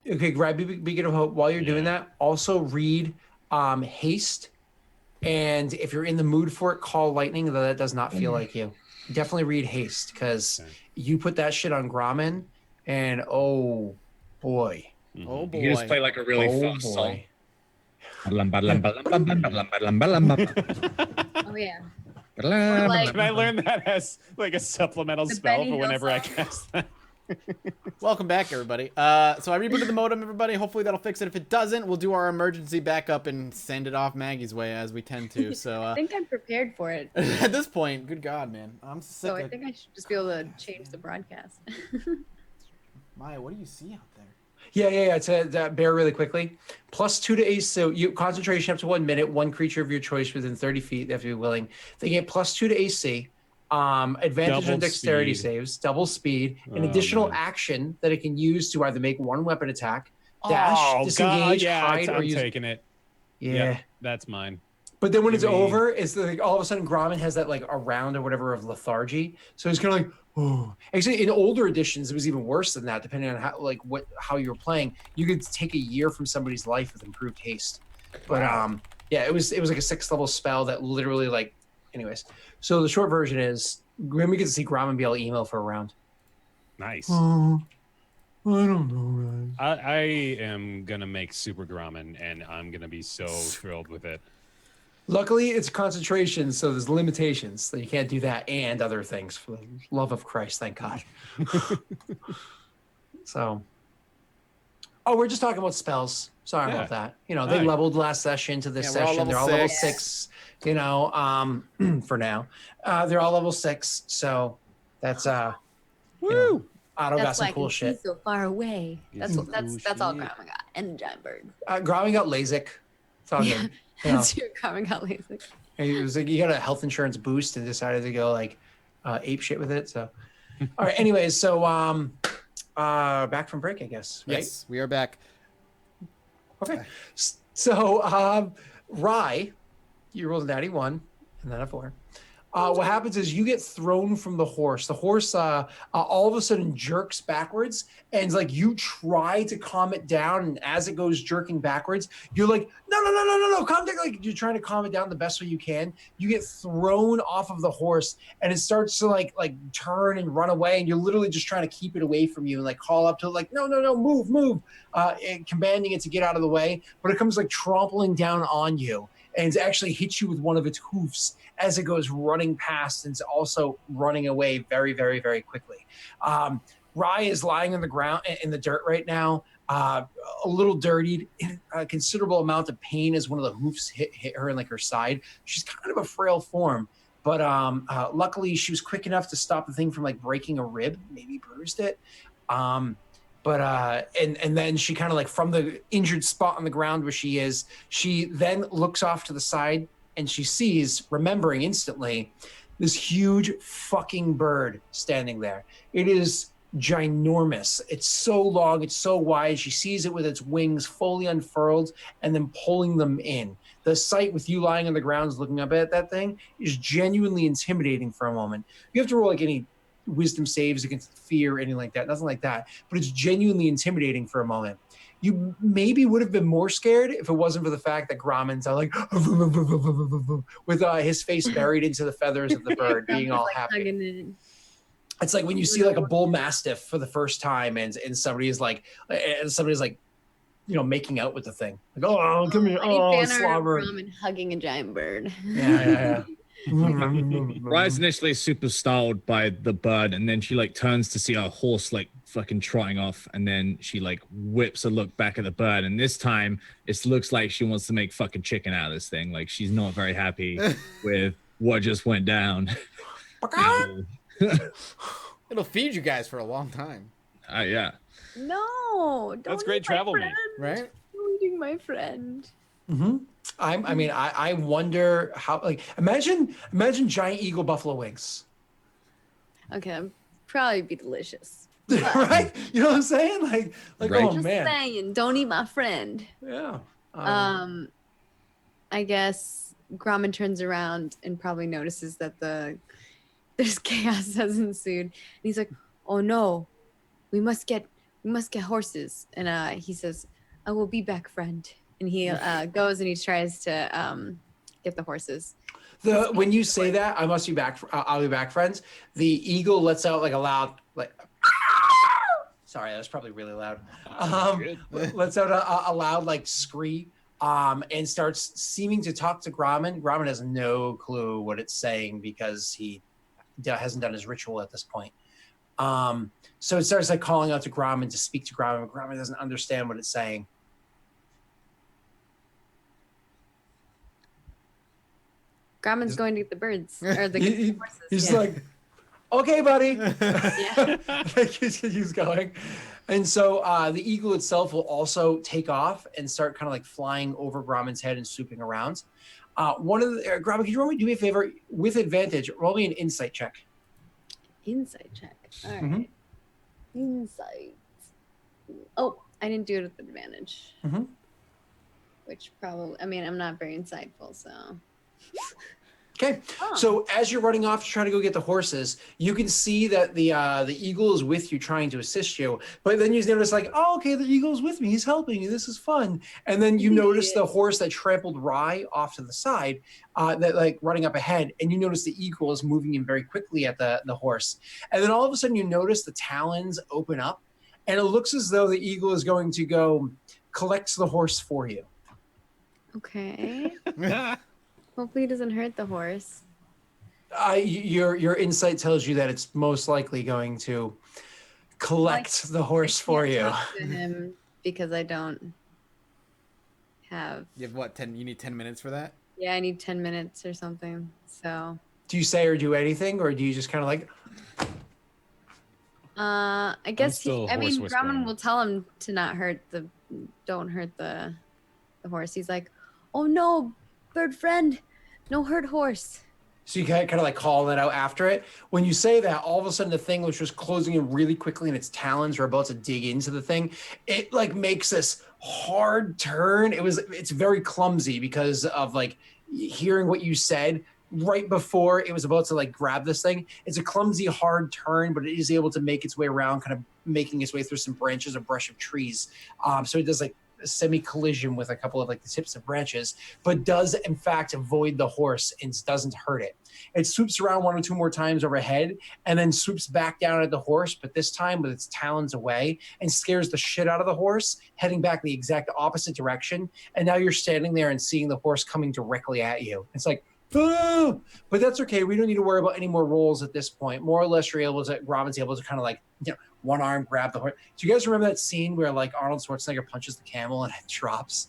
Okay, grab Beacon of Hope. While you're doing that, also read Haste. And if you're in the mood for it, call lightning, though that does not feel like you. Definitely read Haste, because you put that shit on Grommen, and oh boy. Oh boy. You can just play like a really fast song. Oh yeah. Can I learn that as like a supplemental spell Benny for whenever Hill I cast that? Welcome back, everybody. So I rebooted the modem, everybody. Hopefully that'll fix it. If it doesn't, we'll do our emergency backup and send it off Maggie's way as we tend to. So I think I'm prepared for it. at this point, good God, man, I'm sick. So I think I should just be able to change the broadcast. Maya, what do you see out there? Yeah. To bear really quickly. +2 to AC. So you concentration up to 1 minute. One creature of your choice within 30 feet. They have to be willing. They get +2 to AC. Advantage Double on dexterity speed. saves, double speed, an additional action that it can use to either make one weapon attack, dash, disengage, hide, or I'm use. taking it. Yeah, that's mine. But then when Give it's me- over, it's like all of a sudden Grommen has that like a round or whatever of lethargy. So he's kind of like, oh. Actually, in older editions, it was even worse than that. Depending on how you were playing, you could take a year from somebody's life with improved haste. But yeah, it was like a 6th level spell that literally like. Anyways, so the short version is when we get to see Grommen be able to email for a round. Nice. Oh, I don't know, guys. I am gonna make Super Grommen, and I'm gonna be so thrilled with it. Luckily, it's concentration, so there's limitations. So you can't do that and other things. For the love of Christ, thank God. So, we're just talking about spells. Sorry about that. You know, they leveled last session to this session. They're all level 6. You know, for now, they're all level 6. So that's Woo! You know, Otto got some cool shit. So far away. That's all Grommen got. And a giant bird. Grommen got LASIK. It's all good. That's your Grommen got LASIK. It was like you got a health insurance boost and decided to go like ape shit with it. So, all right. Anyways, so back from break, I guess. Right? Yes, we are back. Okay. So, Rye, you rolled a natty 1 and then a 4. What happens is you get thrown from the horse. The horse all of a sudden jerks backwards, and like you try to calm it down, and as it goes jerking backwards, you're like, no, calm down. Like you're trying to calm it down the best way you can. You get thrown off of the horse, and it starts to like turn and run away, and you're literally just trying to keep it away from you and like call up to it, like no, move, and commanding it to get out of the way. But it comes like trampling down on you, and it actually hits you with one of its hoofs as it goes running past, and it's also running away very, very, very quickly. Rye is lying on the ground in the dirt right now, a little dirtied, in a considerable amount of pain as one of the hoofs hit her in like her side. She's kind of a frail form, but luckily she was quick enough to stop the thing from like breaking a rib, maybe bruised it. But then she kind of like from the injured spot on the ground where she is, she then looks off to the side and she sees, remembering instantly, this huge fucking bird standing there. It is ginormous. It's so long, it's so wide. She sees it with its wings fully unfurled and then pulling them in. The sight with you lying on the ground looking up at that thing is genuinely intimidating for a moment. You have to roll like any wisdom saves against fear or anything like that, nothing like that, but it's genuinely intimidating for a moment. You maybe would have been more scared if it wasn't for the fact that Grommen's are like with his face buried into the feathers of the bird, being all happy. It's like when you see like a bull mastiff for the first time, and somebody's like, you know, making out with the thing. Like, oh, come here, oh, slobber. Grommen hugging a giant bird. Yeah. Rye's initially super startled by the bird, and then she like turns to see a horse like fucking trotting off, and then she like whips a look back at the bird, and this time it looks like she wants to make fucking chicken out of this thing. Like she's not very happy with what just went down. It'll feed you guys for a long time. Yeah. No, don't that's great travel meat, right? Eating my friend. Mm-hmm. I wonder how. Like, imagine giant eagle buffalo wings. Okay, that'd probably be delicious. Right? You know what I'm saying? Like, right. Oh just man. Saying, don't eat my friend. Yeah. I guess Grommen turns around and probably notices that there's chaos has ensued. And he's like, "Oh no, we must get we must get horses. And he says, I will be back, friend. And he goes and he tries to get the horses. When you say that, I must be back. I'll be back, friends. The eagle lets out like a loud, like. Sorry, that was probably really loud. Lets out a loud like scream, and starts seeming to talk to Grommen. Grommen has no clue what it's saying because he hasn't done his ritual at this point. So it starts like calling out to Grommen to speak to Grommen. Grommen doesn't understand what it's saying. Grommen's going to get the birds or the horses. He's like, okay, buddy. Yeah. He's going. And so the eagle itself will also take off and start kind of like flying over Grommen's head and swooping around. Grommen, could you do me a favor with advantage? Roll me an insight check. Insight check. All right. Mm-hmm. Insight. Oh, I didn't do it with advantage. Mm-hmm. Which probably, I mean, I'm not very insightful, so. Okay, so as you're running off to try to go get the horses, you can see that the eagle is with you, trying to assist you. But then you notice, like, oh, okay, the eagle's with me. He's helping me. This is fun. And then you notice the horse that trampled Rye off to the side, that like running up ahead. And you notice the eagle is moving in very quickly at the horse. And then all of a sudden, you notice the talons open up, and it looks as though the eagle is going to go collect the horse for you. Okay. Hopefully he doesn't hurt the horse. Your insight tells you that it's most likely going to collect the horse for you. Talk to him because I don't have. You have what? 10? You need 10 minutes for that? Yeah, I need 10 minutes or something. So. Do you say or do anything, or do you just kind of like? I guess I mean, Grommen will tell him to not don't hurt the horse. He's like, oh no, bird friend, no hurt horse. So you kind of like call it out after it. When you say that, all of a sudden the thing was just closing in really quickly and its talons are about to dig into the thing. It like makes this hard turn. It's very clumsy because of like hearing what you said right before it was about to like grab this thing. It's a clumsy, hard turn, but it is able to make its way around, kind of making its way through some branches or brush of trees. So it does like semi-collision with a couple of like the tips of branches, but does in fact avoid the horse and doesn't hurt it. It swoops around one or two more times overhead and then swoops back down at the horse, but this time with its talons away, and scares the shit out of the horse, heading back the exact opposite direction. And now you're standing there and seeing the horse coming directly at you. It's like, oh! But that's okay. We don't need to worry about any more rolls at this point. More or less, Robin's able to kind of like, one arm grab the horse. Do you guys remember that scene where like Arnold Schwarzenegger punches the camel and it drops?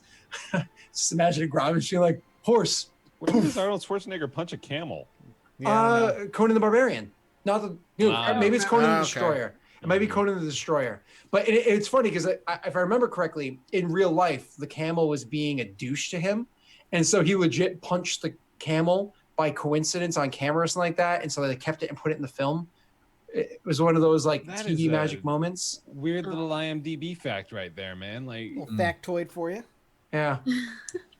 Just imagine Robin being like, horse. When does Arnold Schwarzenegger punch a camel? Yeah, Conan the Barbarian. Not the maybe it's Conan the Destroyer. Okay. It might be Conan the Destroyer. But it's funny because if I remember correctly, in real life, the camel was being a douche to him, and so he legit punched the camel by coincidence on camera or something like that, and so they kept it and put it in the film. It was one of those like That TV is magic moments. Weird little IMDb fact right there, man. Like, little factoid for you. Yeah.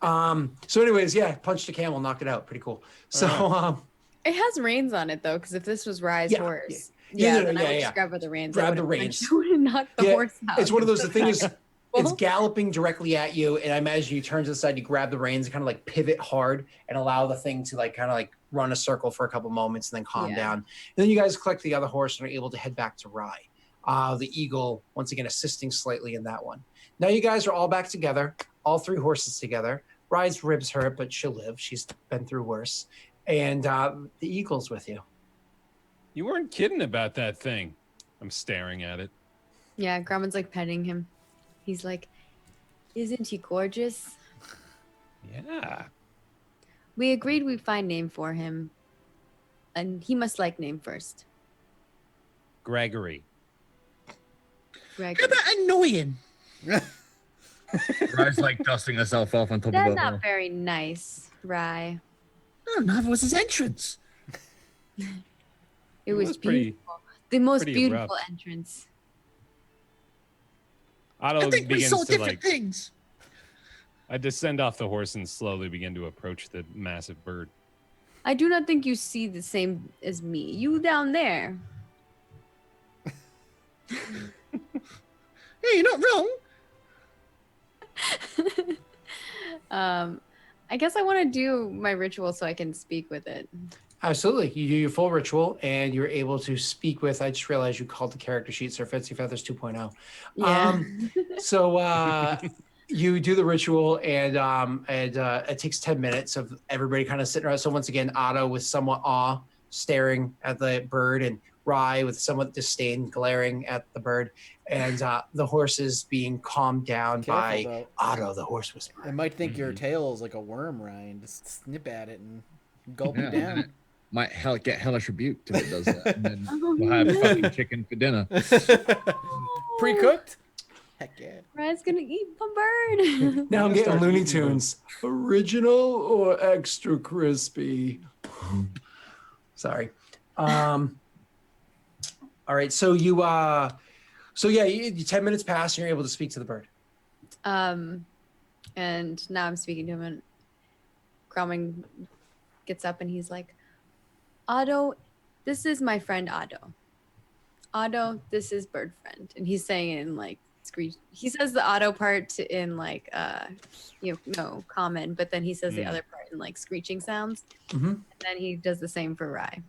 So anyways, yeah, punched a camel, knocked it out. Pretty cool. So It has reins on it though, because if this was Rye's horse, then I would just grab the reins. Grab the reins. Knock the horse out. It's one of those. The thing is, it's galloping directly at you, and I imagine you turn to the side, you grab the reins, and kind of like pivot hard, and allow the thing to like kind of like run a circle for a couple moments, and then calm down. And then you guys collect the other horse and are able to head back to Rye. The eagle once again assisting slightly in that one. Now you guys are all back together, all three horses together. Rye's ribs hurt, but she'll live. She's been through worse. And the eagle's with you. you weren't kidding about that thing. I'm staring at it. Yeah, Grommen's like petting him. He's like, isn't he gorgeous? Yeah. We agreed we'd find name for him. And he must like name first. Gregory. Greg. How about annoying? Rye's like dusting herself off on top That's of her. not very nice, Rye. Oh, neither was his entrance. It was pretty- beautiful. The most pretty beautiful abrupt. entrance. Otto I think we begins saw to different like. things. I descend off the horse and slowly begin to approach the massive bird. I do not think you see the same as me. You down there. Hey, you're not wrong. I guess I want to do my ritual so I can speak with it. Absolutely. You do your full ritual and you're able to speak with. I just realized you called the character sheet Sir Fancy Feathers 2.0. Yeah. So you do the ritual and it takes 10 minutes of everybody kind of sitting around. So once again, Otto with somewhat awe staring at the bird, and Rye with somewhat disdain glaring at the bird, and the horses being calmed down by though. Otto, the horse whisperer. I might think your tail is like a worm, Ryan. Just snip at it and gulp it Yeah, down. might get hellish rebuked if it does that. And then we'll have fucking chicken for dinner. Pre-cooked? Heck yeah. Ryan's gonna eat a bird. Now I'm getting Start Looney eating Tunes. Original or extra crispy? Sorry. All right. So you 10 minutes pass and you're able to speak to the bird. And now I'm speaking to him, and Groming gets up and he's like, Otto, this is my friend Otto. Otto, this is bird friend. And he's saying it in like screech. He says the Otto part in like common, but then he says the other part in like screeching sounds. Mm-hmm. And then he does the same for Rye.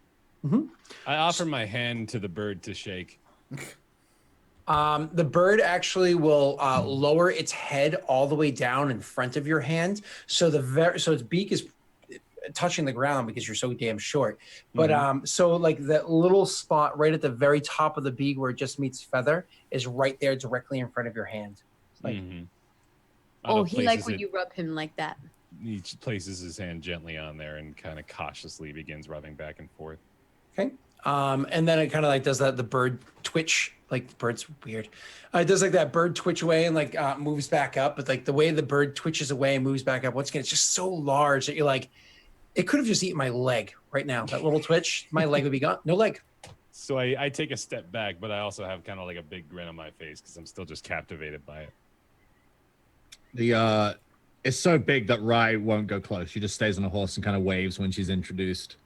Mm-hmm. I offer my hand to the bird to shake. The bird actually will lower its head all the way down in front of your hand, so its beak is touching the ground because you're so damn short. But so like that little spot right at the very top of the beak where it just meets feather is right there directly in front of your hand. Like, Oh, he like when you rub him like that. He places his hand gently on there and kind of cautiously begins rubbing back and forth. okay. And then it kind of like does that, the bird twitch, like the bird's weird. It does like that bird twitch away and like moves back up. But like the way the bird twitches away and moves back up, once again, it's just so large that you're like, it could have just eaten my leg right now. That little twitch, my leg would be gone. No leg. So I take a step back, but I also have kind of like a big grin on my face because I'm still just captivated by it. It's so big that Rye won't go close. She just stays on a horse and kind of waves when she's introduced,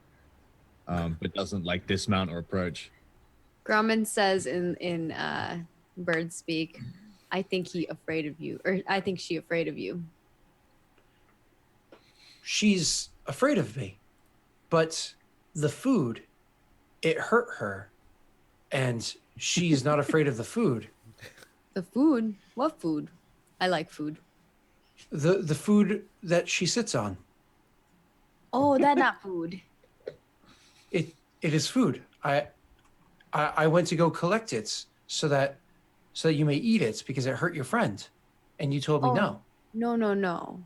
but doesn't like dismount or approach. Gromman says in bird speak, I think he afraid of you, or I think she afraid of you. She's afraid of me, but the food, it hurt her, and she's not afraid of the food. The food? What food? I like food. The food that she sits on. Oh, that not food. It is food. I went to go collect it so that you may eat it because it hurt your friend, and you told me no. No.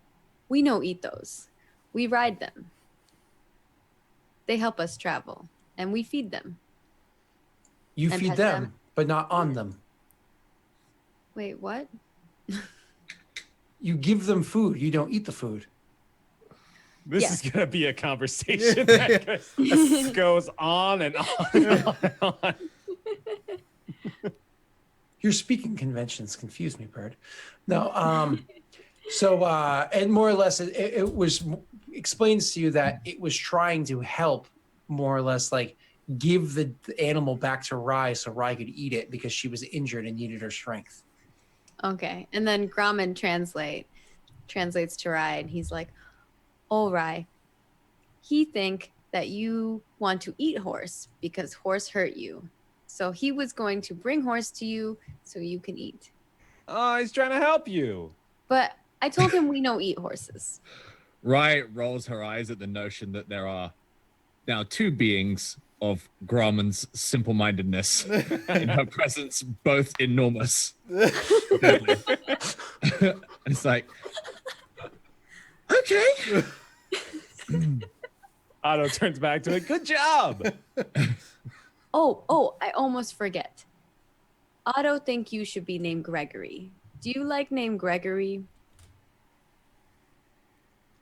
We no eat those. We ride them. They help us travel, and we feed them. You And feed pet them, them. but not on them. Wait, what? You give them food. You don't eat the food. This Yeah. is going to be a conversation that goes on and on and on and on. Your speaking conventions confuse me, Bird. No, and more or less, it was explains to you that it was trying to help, more or less, like give the animal back to Rye so Rye could eat it because she was injured and needed her strength. Okay. And then Gromman translates to Rye, and he's like, oh, Rye, he think that you want to eat horse because horse hurt you. So he was going to bring horse to you so you can eat. Oh, he's trying to help you. But I told him we no eat horses. Rye rolls her eyes at the notion that there are now two beings of Grauman's simple-mindedness in her presence, both enormous. Deadly. It's like, okay. Otto turns back to it. Good job. Oh, I almost forget. Otto think you should be named Gregory. Do you like name Gregory?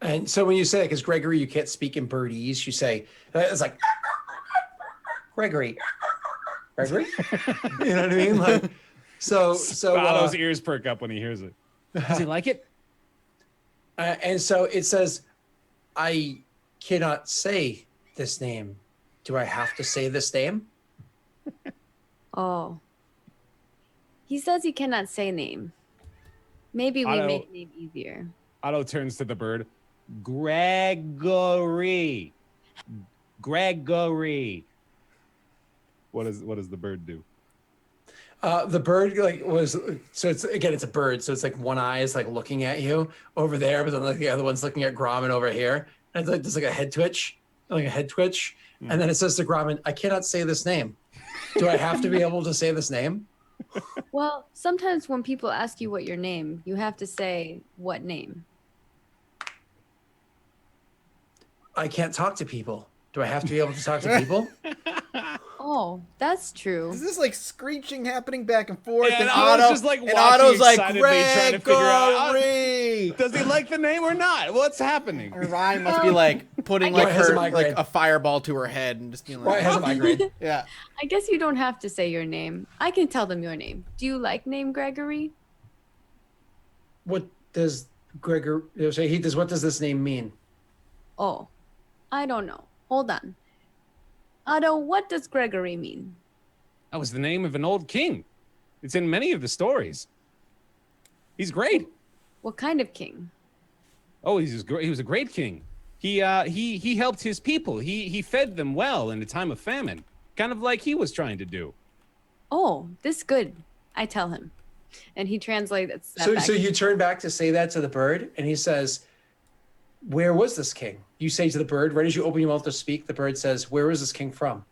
And so when you say that, because Gregory, you can't speak in birdese, you say, it's like, Gregory. You know what I mean? Like, so Otto's ears perk up when he hears it. Does he like it? And so it says, I cannot say this name. Do I have to say this name? Oh. He says he cannot say name. Maybe we Otto- make name easier. Otto turns to the bird. Gregory. Gregory. What does the bird do? The bird it's a bird, so it's like one eye is like looking at you over there, but then like the other one's looking at Gromit over here, and it's like there's like a head twitch, and then it says to Gromit, "I cannot say this name. Do I have to be able to say this name?" Well, sometimes when people ask you what your name, you have to say what name. I can't talk to people. Do I have to be able to talk to people? Oh, that's true. Is this like screeching happening back and forth? Yeah, and Otto's Otto, just, like, and watching Otto's like, excitedly, trying to figure out, Gregory! Does he like the name or not? What's happening? Or Ryan must be like putting like Ryan has a her migraine. like a fireball to her head and just being Why like, has a migraine? yeah. I guess you don't have to say your name. I can tell them your name. Do you like name Gregory? What does Gregor say? What does this name mean? Oh, I don't know. Hold on. Otto, what does Gregory mean? That was the name of an old king. It's in many of the stories. He's great. What kind of king? Oh, he was a great king. He helped his people. He fed them well in a time of famine, kind of like he was trying to do. Oh, this good. I tell him. And he translates that So back. you turn back to say that to the bird, and he says, "Where was this king?" You say to the bird, right as you open your mouth to speak, the bird says, "Where was this king from?"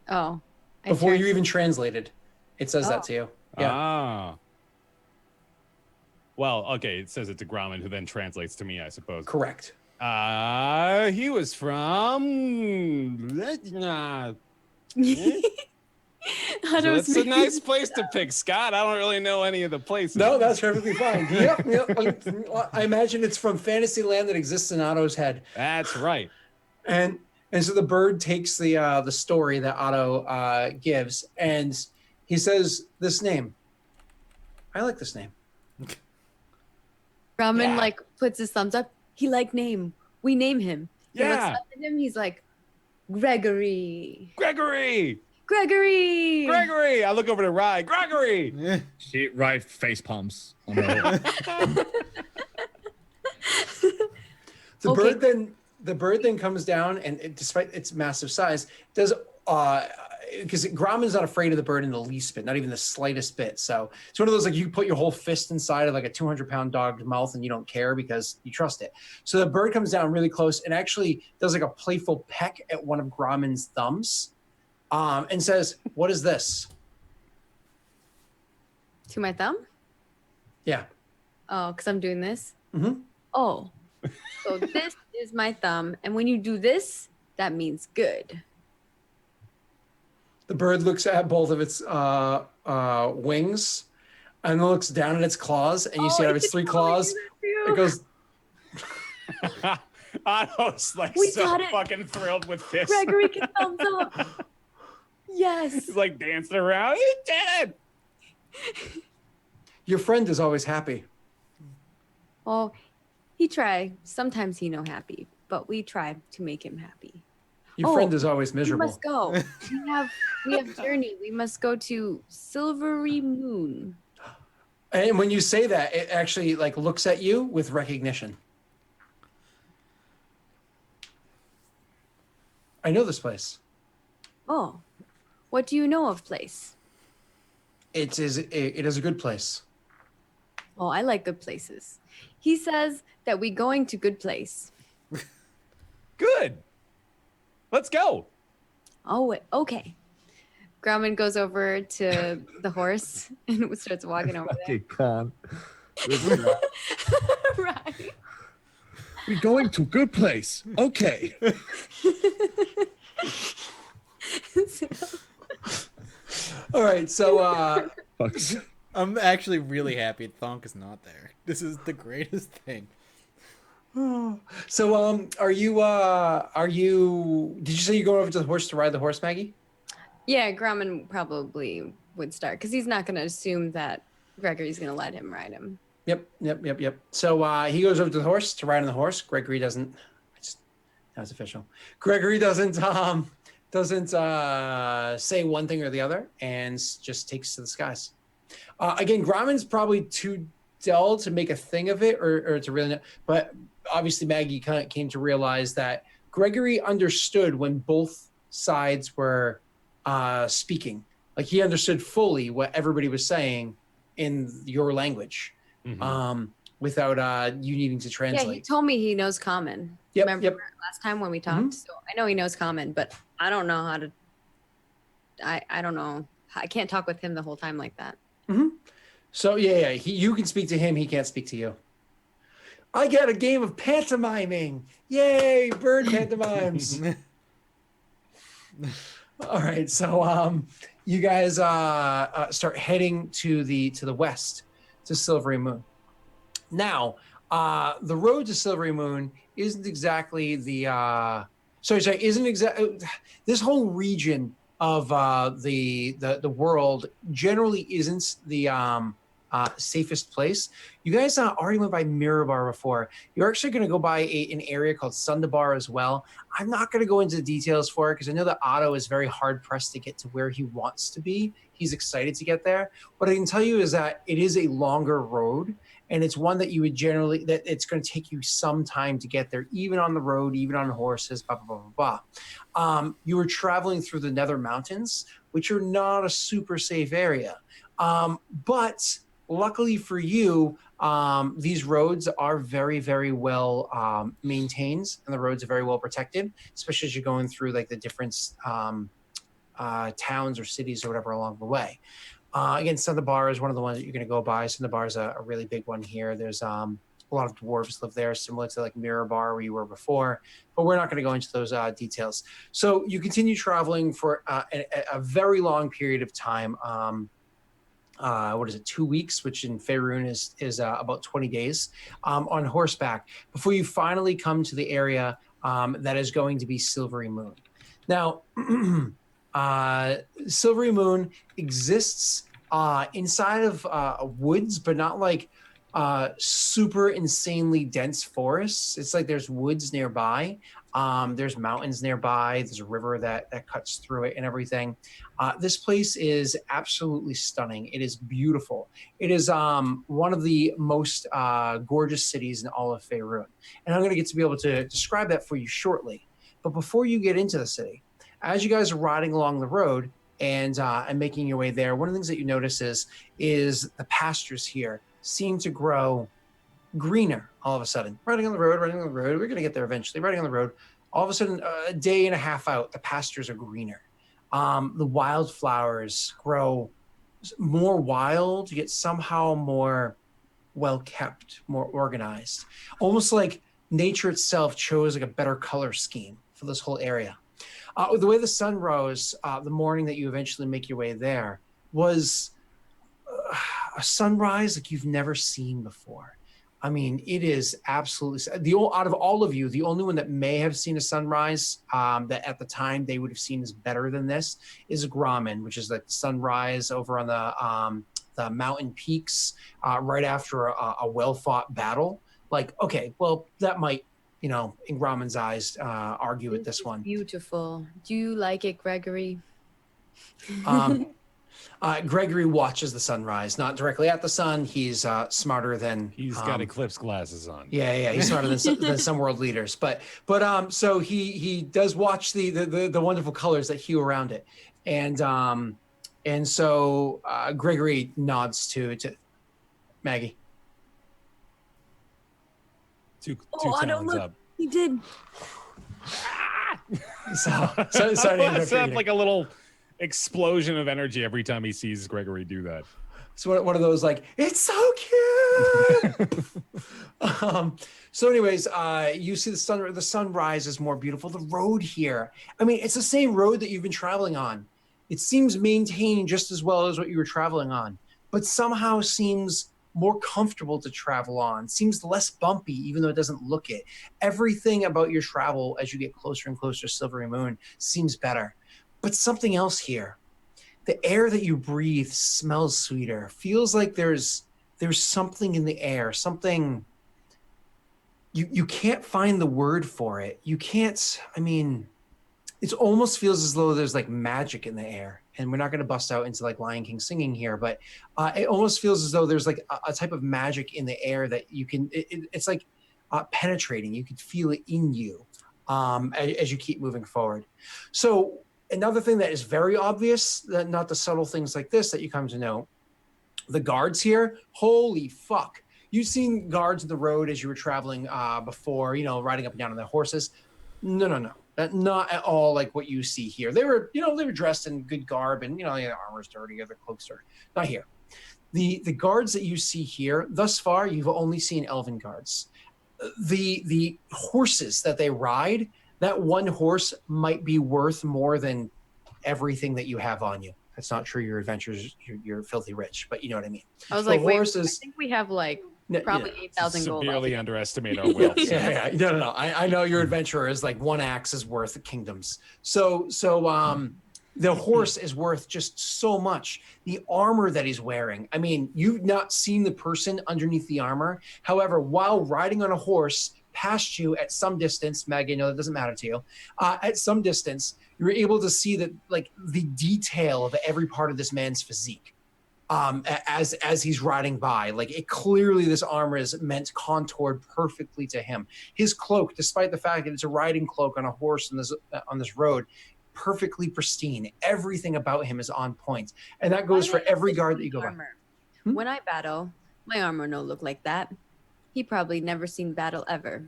Oh. Before you even translated, it says that to you. Yeah. Ah. Well, okay, it says it to Gromit, who then translates to me, I suppose. Correct. He was from... Otto's That's a nice place to pick, Scott. I don't really know any of the places. No, that's perfectly fine. Yep. I imagine it's from Fantasyland that exists in Otto's head. That's right. And so the bird takes the story that Otto gives, and he says this name. I like this name. Ramen Yeah. like puts his thumbs up. He like name. We name him. He looks Yeah. up at him. He's like, Gregory. Gregory! Gregory. Gregory! I look over to Rye. Gregory! She right face palms on the hole. The bird then comes down, and despite its massive size, does because Grauman's not afraid of the bird in the least bit, not even the slightest bit. So it's one of those like you put your whole fist inside of like a 200-pound dog's mouth and you don't care because you trust it. So the bird comes down really close and actually does like a playful peck at one of Grauman's thumbs, and says, "What is this?" To my thumb? Yeah. Oh, because I'm doing this? Mm-hmm. Oh. So this is my thumb. And when you do this, that means good. The bird looks at both of its wings and then looks down at its claws, and you see out of its three claws, it goes. Otto's like We so got it. fucking thrilled with this. Gregory can thumbs up. Yes. He's like dancing around. You did it! Your friend is always happy. Oh, he try. Sometimes he no happy, but we try to make him happy. Your friend is always We miserable. must go. We have journey. We must go to Silvery Moon. And when you say that, it actually like looks at you with recognition. I know this place. Oh, what do you know of place? It is a good place. Oh, I like good places. He says that we going to good place. Good. Let's go. Oh, wait, okay. Grauman goes over to the horse and starts walking over there. Con. Right. We're going to good place. Okay. All right, so Fucks. I'm actually really happy Thonk is not there. This is the greatest thing. are you did you say you're going over to the horse to ride the horse, Maggie? Yeah, Grauman probably would start because he's not going to assume that Gregory's going to let him ride him. Yep. So he goes over to the horse to ride on the horse. Gregory doesn't. That was official. Gregory doesn't doesn't say one thing or the other, and just takes to the skies. Again, Grauman's probably too dull to make a thing of it, or to really know. But obviously, Maggie kind of came to realize that Gregory understood when both sides were speaking. Like he understood fully what everybody was saying in your language, without you needing to translate. Yeah, he told me he knows Common. Yep, Remember last time when we talked? So I know he knows Common, but I don't know how to. I don't know. I can't talk with him the whole time like that. So yeah, you can speak to him. He can't speak to you. I get a game of pantomiming. Yay, bird pantomimes. All right, so you guys start heading to the west, to Silvery Moon. Now, the road to Silvery Moon isn't exactly the isn't exactly this whole region of the world generally isn't the safest place. You guys already went by Mirabar before. You're actually going to go by an area called Sundabar as well. I'm not going to go into the details for it because I know that Otto is very hard pressed to get to where he wants to be. He's excited to get there. What I can tell you is that it is a longer road, and it's one that you would generally, that it's going to take you some time to get there, even on the road, even on horses, blah, blah, blah, blah. You were traveling through the Nether Mountains, which are not a super safe area. But luckily for you, these roads are very, very well maintained, and the roads are very well protected, especially as you're going through like the different towns or cities or whatever along the way. Again, Sundabar is one of the ones that you're going to go by. Sundabar is a really big one here. There's a lot of dwarves live there, similar to like Mirabar where you were before, but we're not going to go into those details. So you continue traveling for a very long period of time. What is it, 2 weeks, which in Faerun is about 20 days on horseback before you finally come to the area that is going to be Silvery Moon. Now, Silvery Moon exists inside of woods, but not like super insanely dense forests. It's like there's woods nearby. There's mountains nearby. There's a river that cuts through it and everything. This place is absolutely stunning. It is beautiful. It is one of the most gorgeous cities in all of Faerun. And I'm going to get to be able to describe that for you shortly. But before you get into the city, as you guys are riding along the road and making your way there, one of the things that you notice is the pastures here seem to grow greener all of a sudden. Riding on the road, we're going to get there eventually. Riding on the road, all of a sudden, a day and a half out, the pastures are greener. The wildflowers grow more wild, yet somehow more well-kept, more organized. Almost like nature itself chose like a better color scheme for this whole area. The way the sun rose the morning that you eventually make your way there was a sunrise like you've never seen before. I mean, it is absolutely out of all of you, the only one that may have seen a sunrise that at the time they would have seen as better than this is Grauman, which is the sunrise over on the mountain peaks right after a well-fought battle. Like, okay, well, that might, in Grauman's eyes, argue with this one. Beautiful. Do you like it, Gregory? Gregory watches the sunrise, not directly at the sun. He's smarter than He's got eclipse glasses on. Yeah, he's smarter than some world leaders. But so he does watch the wonderful colors that hue around it, and so Gregory nods to Maggie. Two I don't talons look. up. He did. So sorry. It's like a little explosion of energy every time he sees Gregory do that. It's one of those like, it's so cute. So anyways, you see the sunrise is more beautiful. The road here, I mean, it's the same road that you've been traveling on. It seems maintained just as well as what you were traveling on, but somehow seems more comfortable to travel on, seems less bumpy, even though it doesn't look it. Everything about your travel as you get closer and closer to Silvery Moon seems better. But something else here, the air that you breathe smells sweeter. Feels like there's something in the air, something you can't find the word for it. You can't, I mean, it almost feels as though there's like magic in the air. And we're not going to bust out into like Lion King singing here, but it almost feels as though there's like a type of magic in the air that you can, it's like penetrating. You can feel it in you as you keep moving forward. So another thing that is very obvious, that not the subtle things like this that you come to know, the guards here, holy fuck. You've seen guards in the road as you were traveling before, you know, riding up and down on their horses. No. Not at all like what you see here. They were, you know, they were dressed in good garb and, you know, their armor's dirty or their cloaks dirty. Not here. The guards that you see here, thus far, you've only seen elven guards. The horses that they ride, that one horse might be worth more than everything that you have on you. That's not true. Your adventures, you're filthy rich, but you know what I mean. I was The like, wait, I horses- think we have like probably 8,000 gold. Severely underestimate our wealth. Yeah. No. I know your adventurer is like one axe is worth kingdoms. So the horse is worth just so much. The armor that he's wearing. I mean, you've not seen the person underneath the armor. However, while riding on a horse past you at some distance, Maggie, no, that doesn't matter to you. At some distance, you're able to see that like the detail of every part of this man's physique. As he's riding by, like it clearly this armor is meant contoured perfectly to him. His cloak, despite the fact that it's a riding cloak on a horse on this road, perfectly pristine. Everything about him is on point, and that goes for every guard that you go by. When I battle, my armor no look like that. He probably never seen battle ever.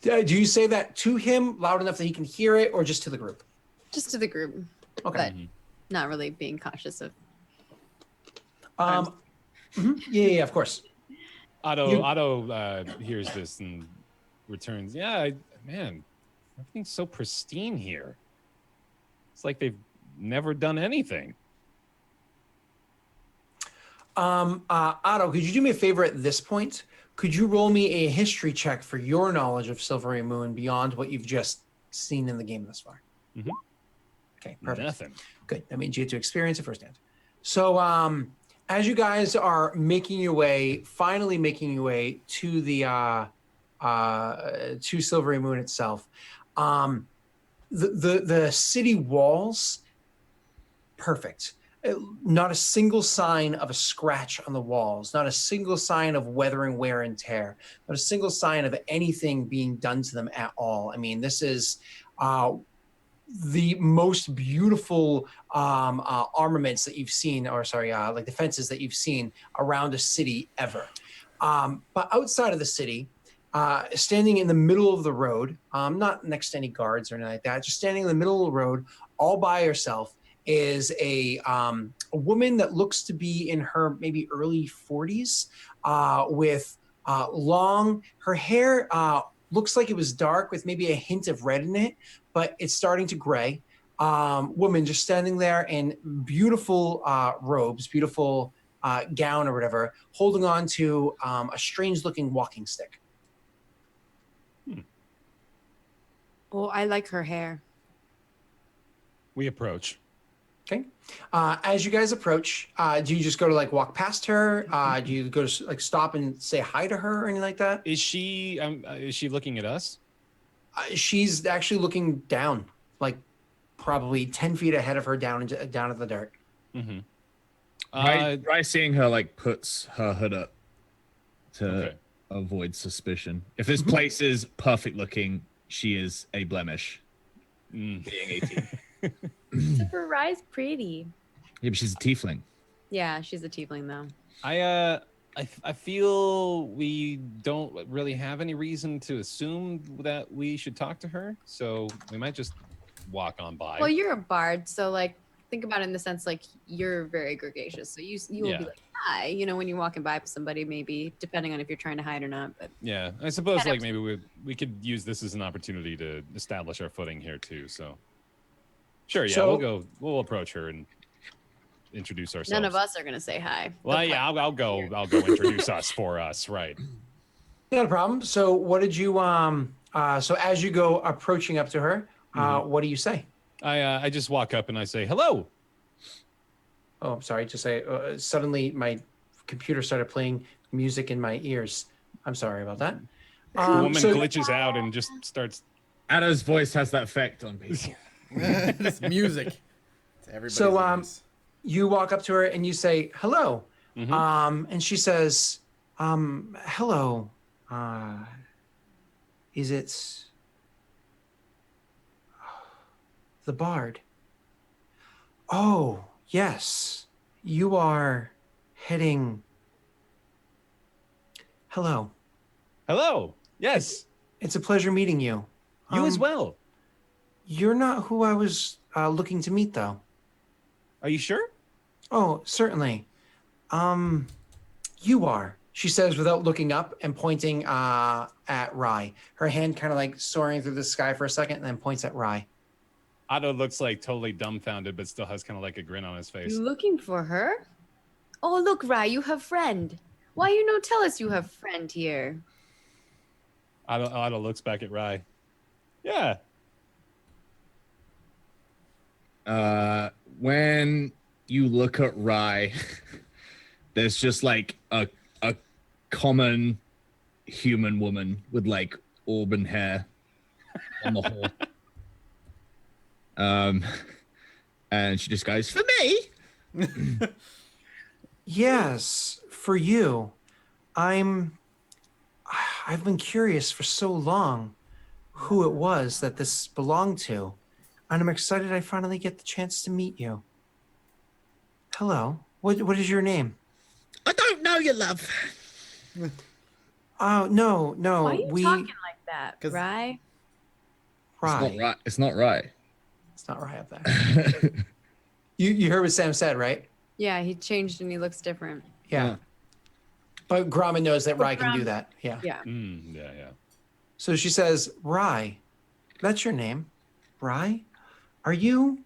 Do you say that to him loud enough that he can hear it, or just to the group? Just to the group, Okay. but not really being cautious of. Yeah, of course. Otto hears this and returns. Yeah, man, everything's so pristine here. It's like they've never done anything. Otto, could you do me a favor at this point? Could you roll me a history check for your knowledge of Silvery Moon beyond what you've just seen in the game thus far? Mhm. Okay, perfect. Nothing. Good. That means you get to experience it firsthand. So, as you guys are finally making your way to the to Silvery Moon itself, the city walls, perfect. Not a single sign of a scratch on the walls, not a single sign of weathering, wear and tear, not a single sign of anything being done to them at all. I mean, this is the most beautiful armaments that you've seen, or sorry, like defenses that you've seen around a city ever. But outside of the city, standing in the middle of the road, not next to any guards or anything like that, just standing in the middle of the road, all by herself, is a woman that looks to be in her maybe early 40s, with her hair looks like it was dark with maybe a hint of red in it, but it's starting to gray. Woman just standing there in beautiful robes, beautiful gown or whatever, holding on to a strange looking walking stick. Oh, I like her hair. We approach. Okay. As you guys approach, do you just go to like walk past her? Do you go to like stop and say hi to her or anything like that? Is she looking at us? She's actually looking down, like probably 10 feet ahead of her down at the dirt. Mm-hmm. Rye seeing her like puts her hood up to Okay. avoid suspicion. If this place is perfect looking, she is a blemish. Being 18. Super Rye's pretty. Yeah, but she's a tiefling. Yeah, she's a tiefling though. I feel we don't really have any reason to assume that we should talk to her, so we might just walk on by. Well, you're a bard, so like think about it in the sense like you're very gregarious, so you will Yeah. be like hi, you know, when you're walking by somebody, maybe depending on if you're trying to hide or not. But Yeah, I suppose like maybe we could use this as an opportunity to establish our footing here too. So sure, yeah, So- we'll approach her and introduce ourselves. none of us are gonna say hi. Well, But, yeah, I'll go introduce us for us, right? Not a problem. So what did you so as you go approaching up to her, what do you say? I just walk up and I say hello. Oh, I'm sorry to say, suddenly my computer started playing music in my ears. I'm sorry about that. The woman so- glitches out and just starts Addo's voice has that effect on people. Just music. To everybody's So, ears. you walk up to her and you say, hello. Mhm. And she says, hello. Is it the bard? Oh, yes. You are heading. Hello. Hello. Yes. It's a pleasure meeting you. You as well. You're not who I was looking to meet, though. Are you sure? Oh, certainly. You are, she says without looking up and pointing at Rye. Her hand kind of like soaring through the sky for a second and then points at Rye. Otto looks like totally dumbfounded, but still has kind of like a grin on his face. You looking for her? Oh, look, Rai, you have friend. Why you no tell us you have friend here? Otto looks back at Rye. Yeah. When you look at Rye, there's just like a common human woman with like auburn hair on the whole. And she just goes, for me? Yes, for you. I've been curious for so long who it was that this belonged to, and I'm excited I finally get the chance to meet you. Hello. What is your name? I don't know you, love. Oh, no. Why are you talking like that, 'Cause- Rai? Rye. It's not right. It's not Rye up there. You heard what Sam said, right? Yeah, he changed and he looks different. Yeah. But Gromit knows that Rye can do Gromit- that. Yeah. Yeah. Yeah. So she says, Rye, that's your name. Rye? Are you?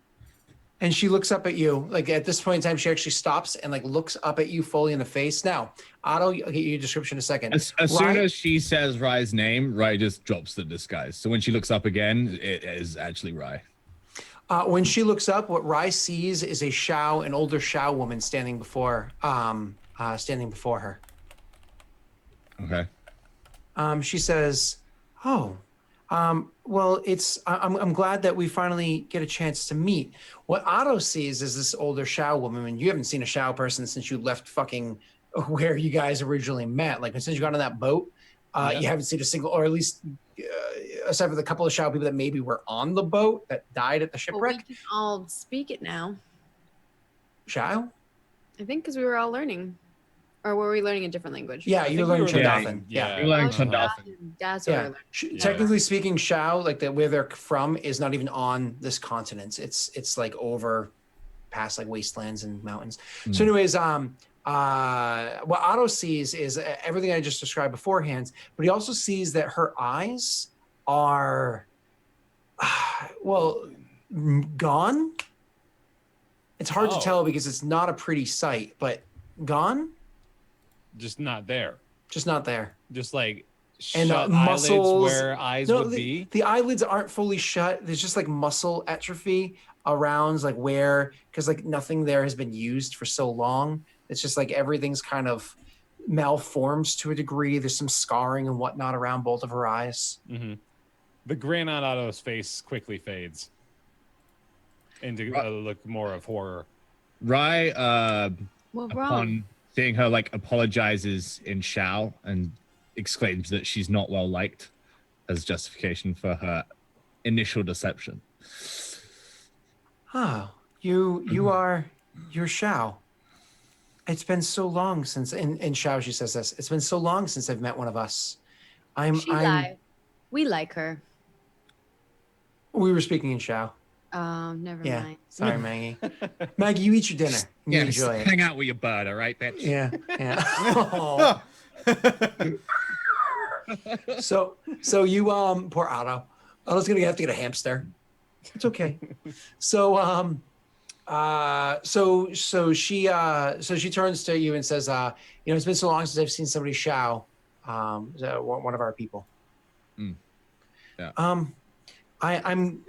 And she looks up at you. Like at this point in time, she actually stops and like looks up at you fully in the face. Now, Otto, I'll get you a description in a second. As soon as she says Rye's name, Rye just drops the disguise. So when she looks up again, it is actually Rye. When she looks up, what Rye sees is an older Shao woman standing before her. Okay. She says, "Oh, well, I'm glad that we finally get a chance to meet." What Otto sees is this older Shao woman, and you haven't seen a Shao person since you left fucking where you guys originally met. Like since you got on that boat, you haven't seen a single, or at least aside for the couple of Shao people that maybe were on the boat that died at the Well, shipwreck. we can all speak it now. Shao? I think because we were all learning. Or were we learning a different language? Yeah, think you're we learning were Chandothan. Yeah. You're learning Oh, Chandothan. That's what we're Yeah. learning. Technically speaking, Shao, like where they're from, is not even on this continent. It's like over past like wastelands and mountains. So, anyways, what Otto sees is everything I just described beforehand, but he also sees that her eyes are, gone. It's hard to Oh. tell because it's not a pretty sight, but gone, Just not there. just not there. Just like And, shut muscles- eyelids where eyes would be. The eyelids aren't fully shut. There's just like muscle atrophy around like where, because like nothing there has been used for so long. It's just like everything's kind of malforms to a degree. There's some scarring and whatnot around both of her eyes. Mm-hmm. The grin on Otto's face quickly fades into a look more of horror. Rye, What wrong? upon seeing her, like apologizes in Shao and exclaims that she's not well liked as justification for her initial deception. Oh, you're Shao. It's been so long since in Shao she says this. It's been so long since I've met one of us. She lied. We like her. We were speaking in Shao. Never Yeah. mind. Sorry, Maggie. Maggie, you eat your dinner. And you enjoy it. Hang out with your bird, all right, bitch? Yeah, yeah. Aw. So you poor Otto. Otto's gonna have to get a hamster. It's okay. So so she turns to you and says, it's been so long since I've seen somebody Shao, one of our people. Yeah. I'm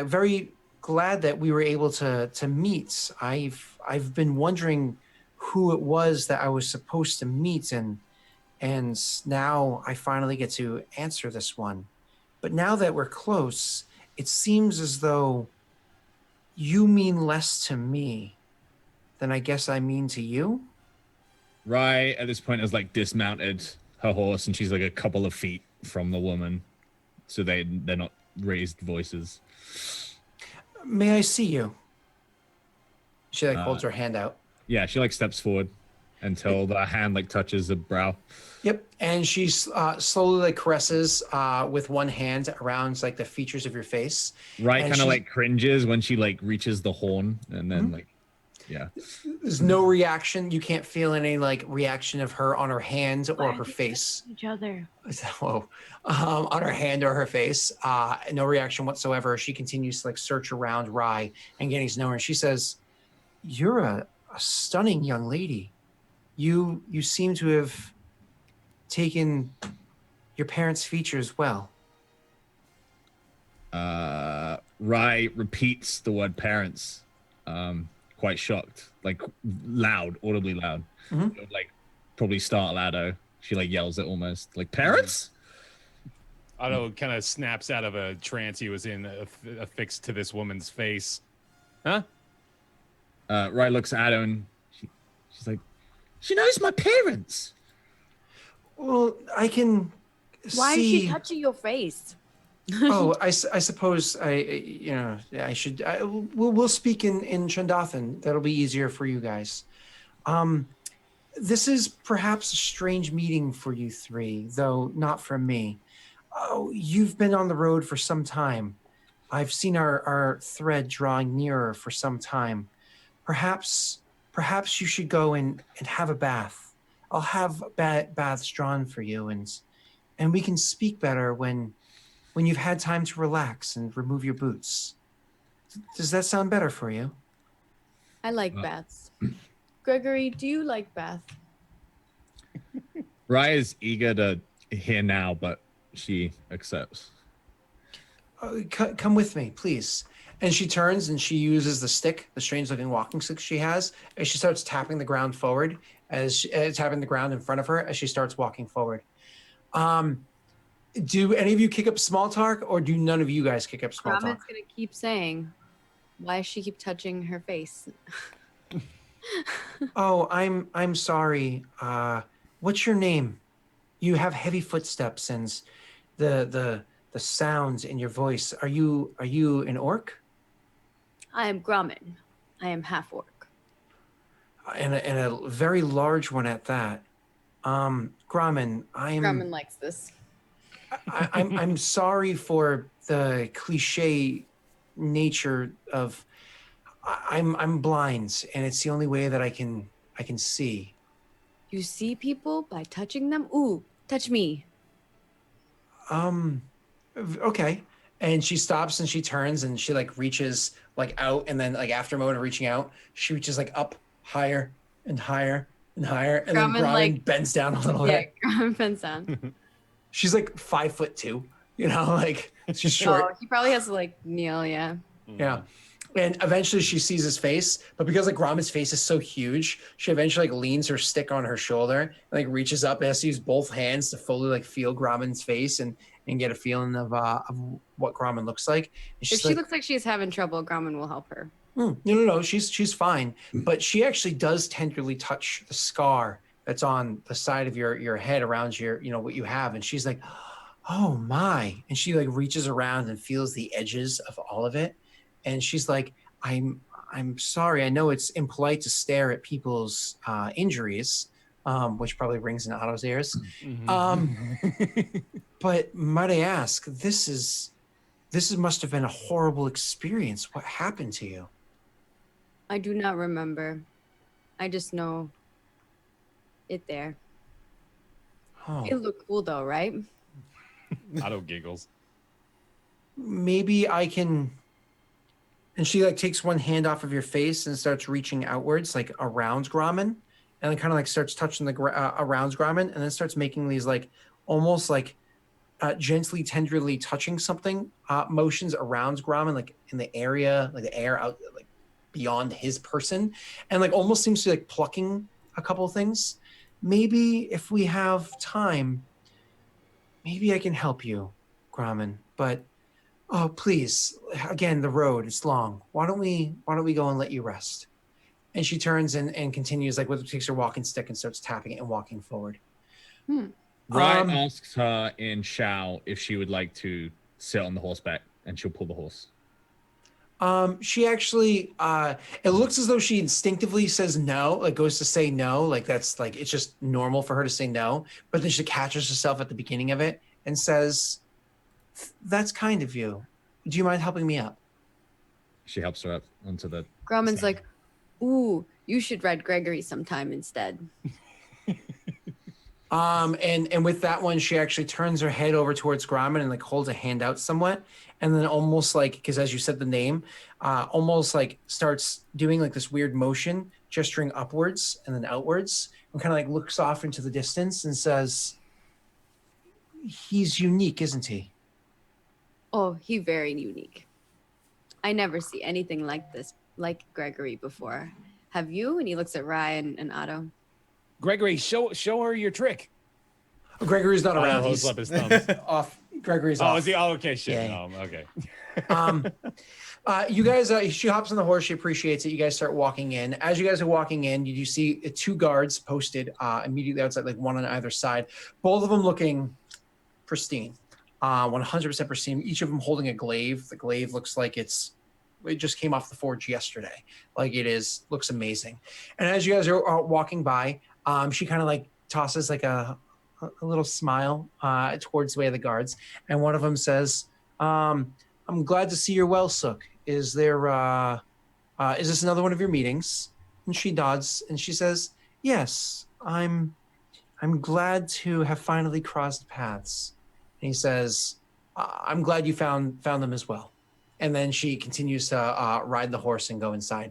very glad that we were able to meet. I've been wondering who it was that I was supposed to meet, and now I finally get to answer this one. But now that we're close, it seems as though you mean less to me than I guess I mean to you. Rye at this point has like dismounted her horse, and she's like a couple of feet from the woman, so they're not raised voices. May I see you? She like holds her hand out. Yeah, she like steps forward until the hand like touches the brow. Yep, and she slowly like caresses with one hand around like the features of your face. Rye And kind of she- like cringes when she like reaches the horn, and then like, yeah. There's no reaction. You can't feel any like reaction of her on her hand or her face. Each other. Whoa. On her hand or her face. No reaction whatsoever. She continues to like search around Rye and getting to know her. And she says, "You're a stunning young lady. You seem to have taken your parents' features well." Rye repeats the word parents, quite shocked, like loud, audibly loud. Mhm. It would, like probably startle Ado. She like yells it almost like parents. Otto kind of snaps out of a trance he was in, affixed to this woman's face. Huh? Rye looks at Ado and she's like, she knows my parents. Well, I can Why see... is she touching your face? Oh, I suppose I should. We'll speak in Chandathan. That'll be easier for you guys. This is perhaps a strange meeting for you three, though not from me. Oh, you've been on the road for some time. I've seen our thread drawing nearer for some time. Perhaps you should go and have a bath. I'll have baths drawn for you, and we can speak better when you've had time to relax and remove your boots. Does that sound better for you? I like baths. Gregory, do you like bath? Rye is eager to hear now, but she accepts. Come with me, please. And she turns and she uses the stick, the strange-looking walking stick she has, and she starts tapping the ground forward tapping the ground in front of her as she starts walking forward. Do any of you kick up small talk, or do none of you guys kick up small talk? Raman's gonna keep saying, "Why does she keep touching her face?" Oh, I'm sorry. What's your name? You have heavy footsteps and the sounds in your voice. Are you an orc? I am Grumman. I am half orc. And a very large one at that. Grumman, Grumman likes this. I'm sorry for the cliche nature of I'm blind, and it's the only way that I can see. You see people by touching them? Ooh, touch me. Okay. And she stops and she turns and she like reaches like out, and then like after a moment of reaching out, she reaches like up higher and higher and higher, and then Grumman, Grumman like- bends down a little Yeah, bit. Grumman bends down. She's like 5'2", like she's Oh, short. he probably has to like kneel, yeah. Yeah. And eventually she sees his face, but because like Grumman's face is so huge, she eventually like leans her stick on her shoulder and like reaches up and has to use both hands to fully like feel Grumman's face and get a feeling of what Grumman looks like. And If she's she like, looks like she's having trouble, Grumman will help her. No, she's fine. But she actually does tenderly touch the scar that's on the side of your head around your, what you have. And she's like, oh my. And she like reaches around and feels the edges of all of it. And she's like, I'm sorry. I know it's impolite to stare at people's injuries, which probably rings in Otto's ears. But might I ask, this must have been a horrible experience. What happened to you? I do not remember. I just know it there. Oh, It looked cool though, right? Otto giggles. maybe I can. And she like takes one hand off of your face and starts reaching outwards, like around Grumman, and then kind of like starts touching the around Grumman, and then starts making these like almost like gently, tenderly touching something motions around Grumman, like in the area, like the air out, like beyond his person, and like almost seems to be like plucking a couple of things. Maybe if we have time, maybe I can help you, Grumman. but oh, please, again, the road is long. Why don't we go and let you rest? And she turns and continues, like, takes her walking stick and starts tapping it and walking forward. Rye asks her in Shao if she would like to sit on the horseback, and she'll pull the horse. She actually, it looks as though she instinctively says no, like goes to say no, like that's like, it's just normal for her to say no. But then she catches herself at the beginning of it and says, that's kind of you. Do you mind helping me up? She helps her up onto the... Grauman's like, ooh, you should ride Gregory sometime instead. And with that one, she actually turns her head over towards Grauman and like holds a hand out somewhat. And then almost like, because as you said the name, almost like starts doing like this weird motion, gesturing upwards and then outwards, and kind of like looks off into the distance and says, he's unique, isn't he? Oh, he very unique. I never see anything like this, like Gregory before. Have you? And he looks at Ryan and Otto. Gregory, show her your trick. Gregory's not around. He's He's up his thumbs. off. Gregory's Oh, off. is he? Oh, okay, shit. Yeah. Okay. You guys, she hops on the horse. She appreciates it. You guys start walking in. As you guys are walking in, you see two guards posted immediately outside, like one on either side. Both of them looking pristine, 100% pristine. Each of them holding a glaive. The glaive looks like it just came off the forge yesterday. Like looks amazing. And as you guys are walking by, she kind of like tosses like a little smile towards the way of the guards, and one of them says, "I'm glad to see you're well, Sook. Is this another one of your meetings?" And she nods and she says, "Yes, I'm glad to have finally crossed paths." And he says, "I'm glad you found them as well." And then she continues to ride the horse and go inside.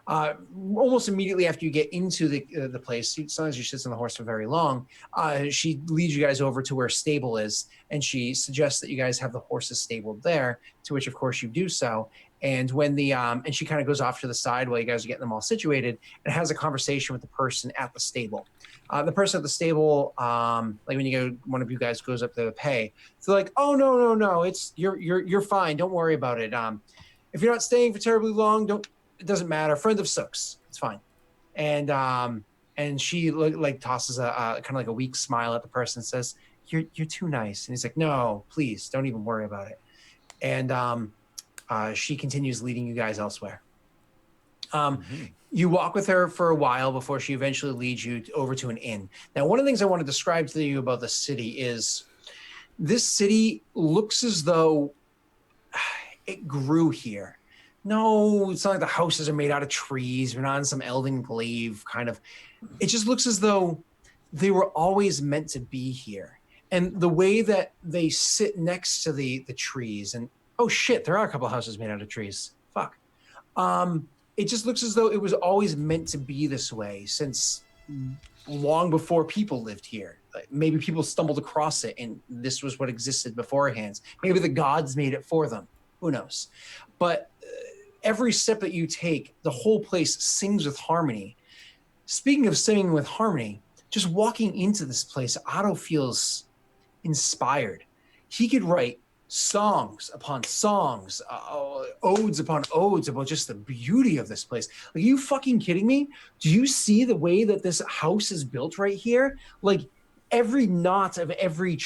Almost immediately after you get into the place, sometimes she sits on the horse for very long, she leads you guys over to where stable is, and she suggests that you guys have the horses stabled there, to which, of course, you do so. And when and she kind of goes off to the side while you guys are getting them all situated and has a conversation with the person at the stable. The person at the stable, like when one of you guys goes up to pay, they're like, "Oh no, it's you're fine. Don't worry about it. If you're not staying for terribly long, it doesn't matter. Friend of Sook's, it's fine." And she like tosses a kind of like a weak smile at the person and says, "You're too nice." And he's like, "No, please, don't even worry about it." And she continues leading you guys elsewhere. You walk with her for a while before she eventually leads you over to an inn. Now, one of the things I want to describe to you about the city is this city looks as though it grew here. No, it's not like the houses are made out of trees. We're not in some elven glaive kind of. It just looks as though they were always meant to be here. And the way that they sit next to the trees, and oh shit, there are a couple of houses made out of trees. Fuck. It just looks as though it was always meant to be this way since long before people lived here. Like maybe people stumbled across it and this was what existed beforehand. Maybe the gods made it for them. Who knows? But every step that you take, the whole place sings with harmony. Speaking of singing with harmony, just walking into this place, Otto feels inspired. He could write songs upon songs, odes upon odes about just the beauty of this place. Like, are you fucking kidding me? Do you see the way that this house is built right here? Like every knot of every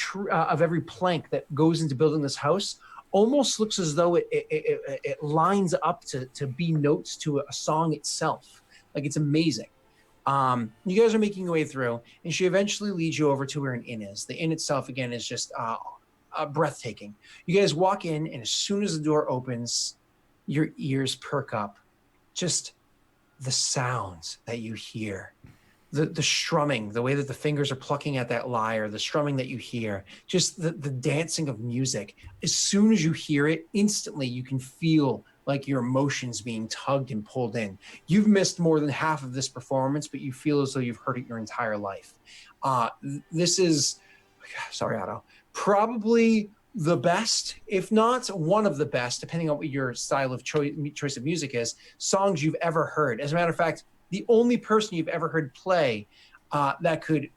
plank that goes into building this house almost looks as though it lines up to be notes to a song itself. Like it's amazing. You guys are making your way through, and she eventually leads you over to where an inn is. The inn itself, again, is just breathtaking. You guys walk in, and as soon as the door opens, your ears perk up. Just the sounds that you hear, the strumming, the way that the fingers are plucking at that lyre, the strumming that you hear, just the dancing of music. As soon as you hear it, instantly you can feel like your emotions being tugged and pulled in. You've missed more than half of this performance, but you feel as though you've heard it your entire life. This is, sorry, Otto, probably the best, if not one of the best, depending on what your style of choice of music is, songs you've ever heard. As a matter of fact, the only person you've ever heard play that could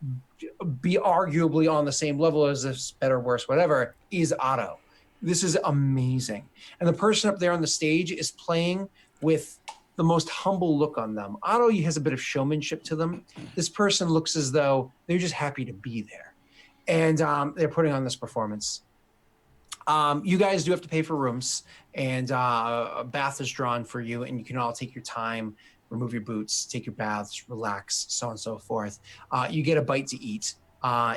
be arguably on the same level as this, better, worse, whatever, is Otto. This is amazing. And the person up there on the stage is playing with the most humble look on them. Otto has a bit of showmanship to them. This person looks as though they're just happy to be there. And they're putting on this performance. You guys do have to pay for rooms, and a bath is drawn for you, and you can all take your time, remove your boots, take your baths, relax, so on and so forth. You get a bite to eat.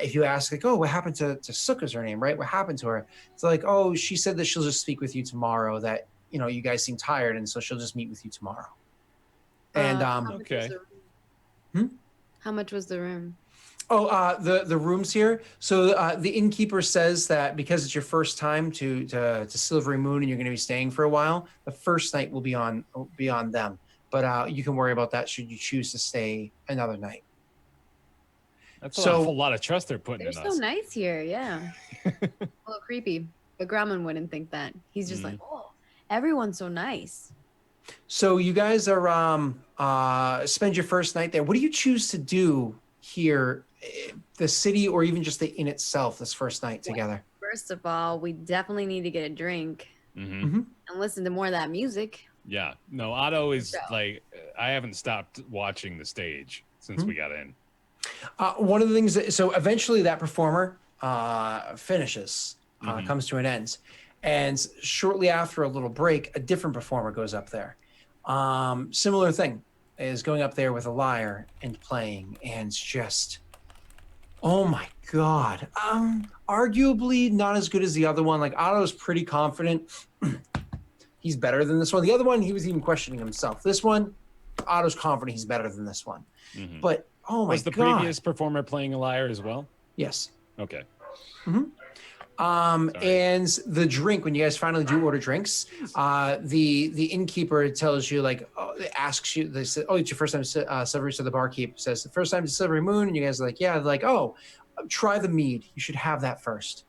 If you ask, like, oh, what happened to Sook is her name, right? What happened to her? It's like, oh, she said that she'll just speak with you tomorrow, that, you guys seem tired, and so she'll just meet with you tomorrow. And Okay. How much was the room? Oh, the rooms here. So the innkeeper says that because it's your first time to Silvery Moon and you're going to be staying for a while, the first night will be on them. But you can worry about that should you choose to stay another night. That's a whole lot of trust they're putting They're in so us. nice here, yeah. A little creepy, but Grauman wouldn't think that. He's just like, oh, everyone's so nice. So you guys are spend your first night there. What do you choose to do here, the city, or even just the inn itself, this first night together? First of all, we definitely need to get a drink Mm-hmm. and listen to more of that music. Yeah. No, Otto is like, I haven't stopped watching the stage since we got in. One of the things so eventually that performer finishes, comes to an end. And shortly after a little break, a different performer goes up there. Similar thing, is going up there with a lyre and playing, and just, oh my God. Arguably not as good as the other one. Like, Otto's pretty confident. He's better than this one. The other one, he was even questioning himself. This one, Otto's confident he's better than this one. Mm-hmm. But, oh my God. Was the previous performer playing a lyre as well? Yes. Okay. And the drink, when you guys finally do order drinks, the innkeeper tells you, like, asks you, they say, oh, it's your first time to Silvery. So the barkeep says, the first time to Silvery Moon. And you guys are like, yeah. They're like, oh, try the mead. You should have that first.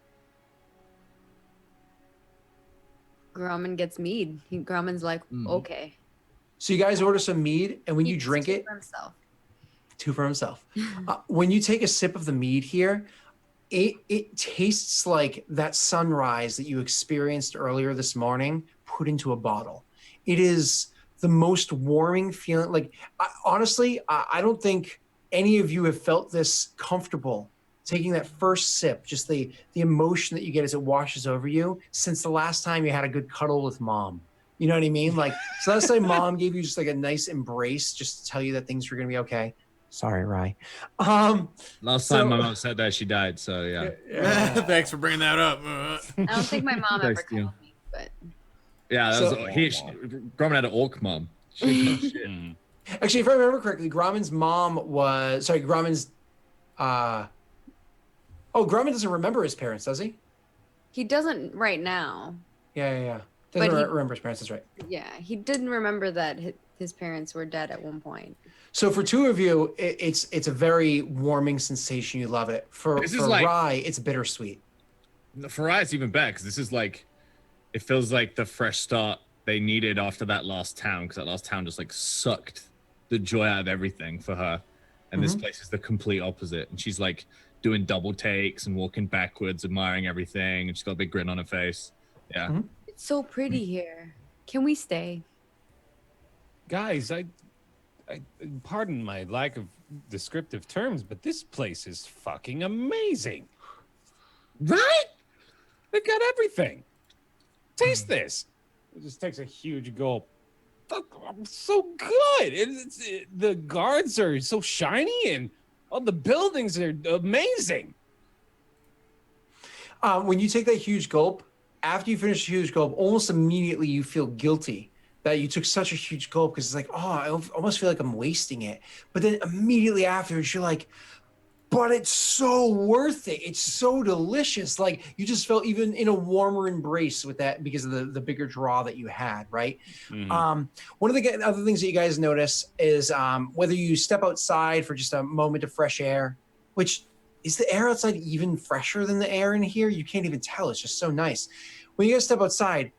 Grauman gets mead. Grauman's like, okay. So you guys order some mead, and when He you drink takes it, for himself. two for himself. When you take a sip of the mead here, it tastes like that sunrise that you experienced earlier this morning put into a bottle. It is the most warming feeling. Like, honestly, I don't think any of you have felt this comfortable taking that first sip, just the emotion that you get as it washes over you, since the last time you had a good cuddle with mom. You know what I mean? Like, so last time mom gave you just like a nice embrace just to tell you that things were going to be okay. Sorry, Rye. Last time my mom said that she died, so yeah. Thanks for bringing that up. I don't think my mom ever Thanks, called me, but Yeah, that was Grumman had an orc mom. Shit. Actually, if I remember correctly, Grauman's mom was Grauman's. Grauman doesn't remember his parents, does he? he doesn't right now. Yeah. But Doesn't he- remember his parents. That's right. Yeah, he didn't remember that his parents were dead at one point. So for two of you, it's a very warming sensation. You love it. For This is like- Rye, it's bittersweet. For us, it's even better because this is like, it feels like the fresh start they needed after that last town, because that last town just like sucked the joy out of everything for her. And this place is the complete opposite. And she's like doing double takes and walking backwards, admiring everything. And she's got a big grin on her face. Yeah. It's so pretty here. Can we stay? Guys, I pardon my lack of descriptive terms, but this place is fucking amazing. Right? They've got everything. Taste this. It just takes a huge gulp. Fuck, so good. The guards are so shiny, and all the buildings are amazing. When you take that huge gulp, after you finish the huge gulp, almost immediately you feel guilty that you took such a huge gulp, because it's like, oh, I almost feel like I'm wasting it. But then immediately afterwards, you're like, but it's so worth it. It's so delicious. Like, you just felt even in a warmer embrace with that because of the bigger draw that you had, right? One of the other things that you guys notice is whether you step outside for just a moment of fresh air, which is the air outside even fresher than the air in here? You can't even tell. It's just so nice. When you guys step outside,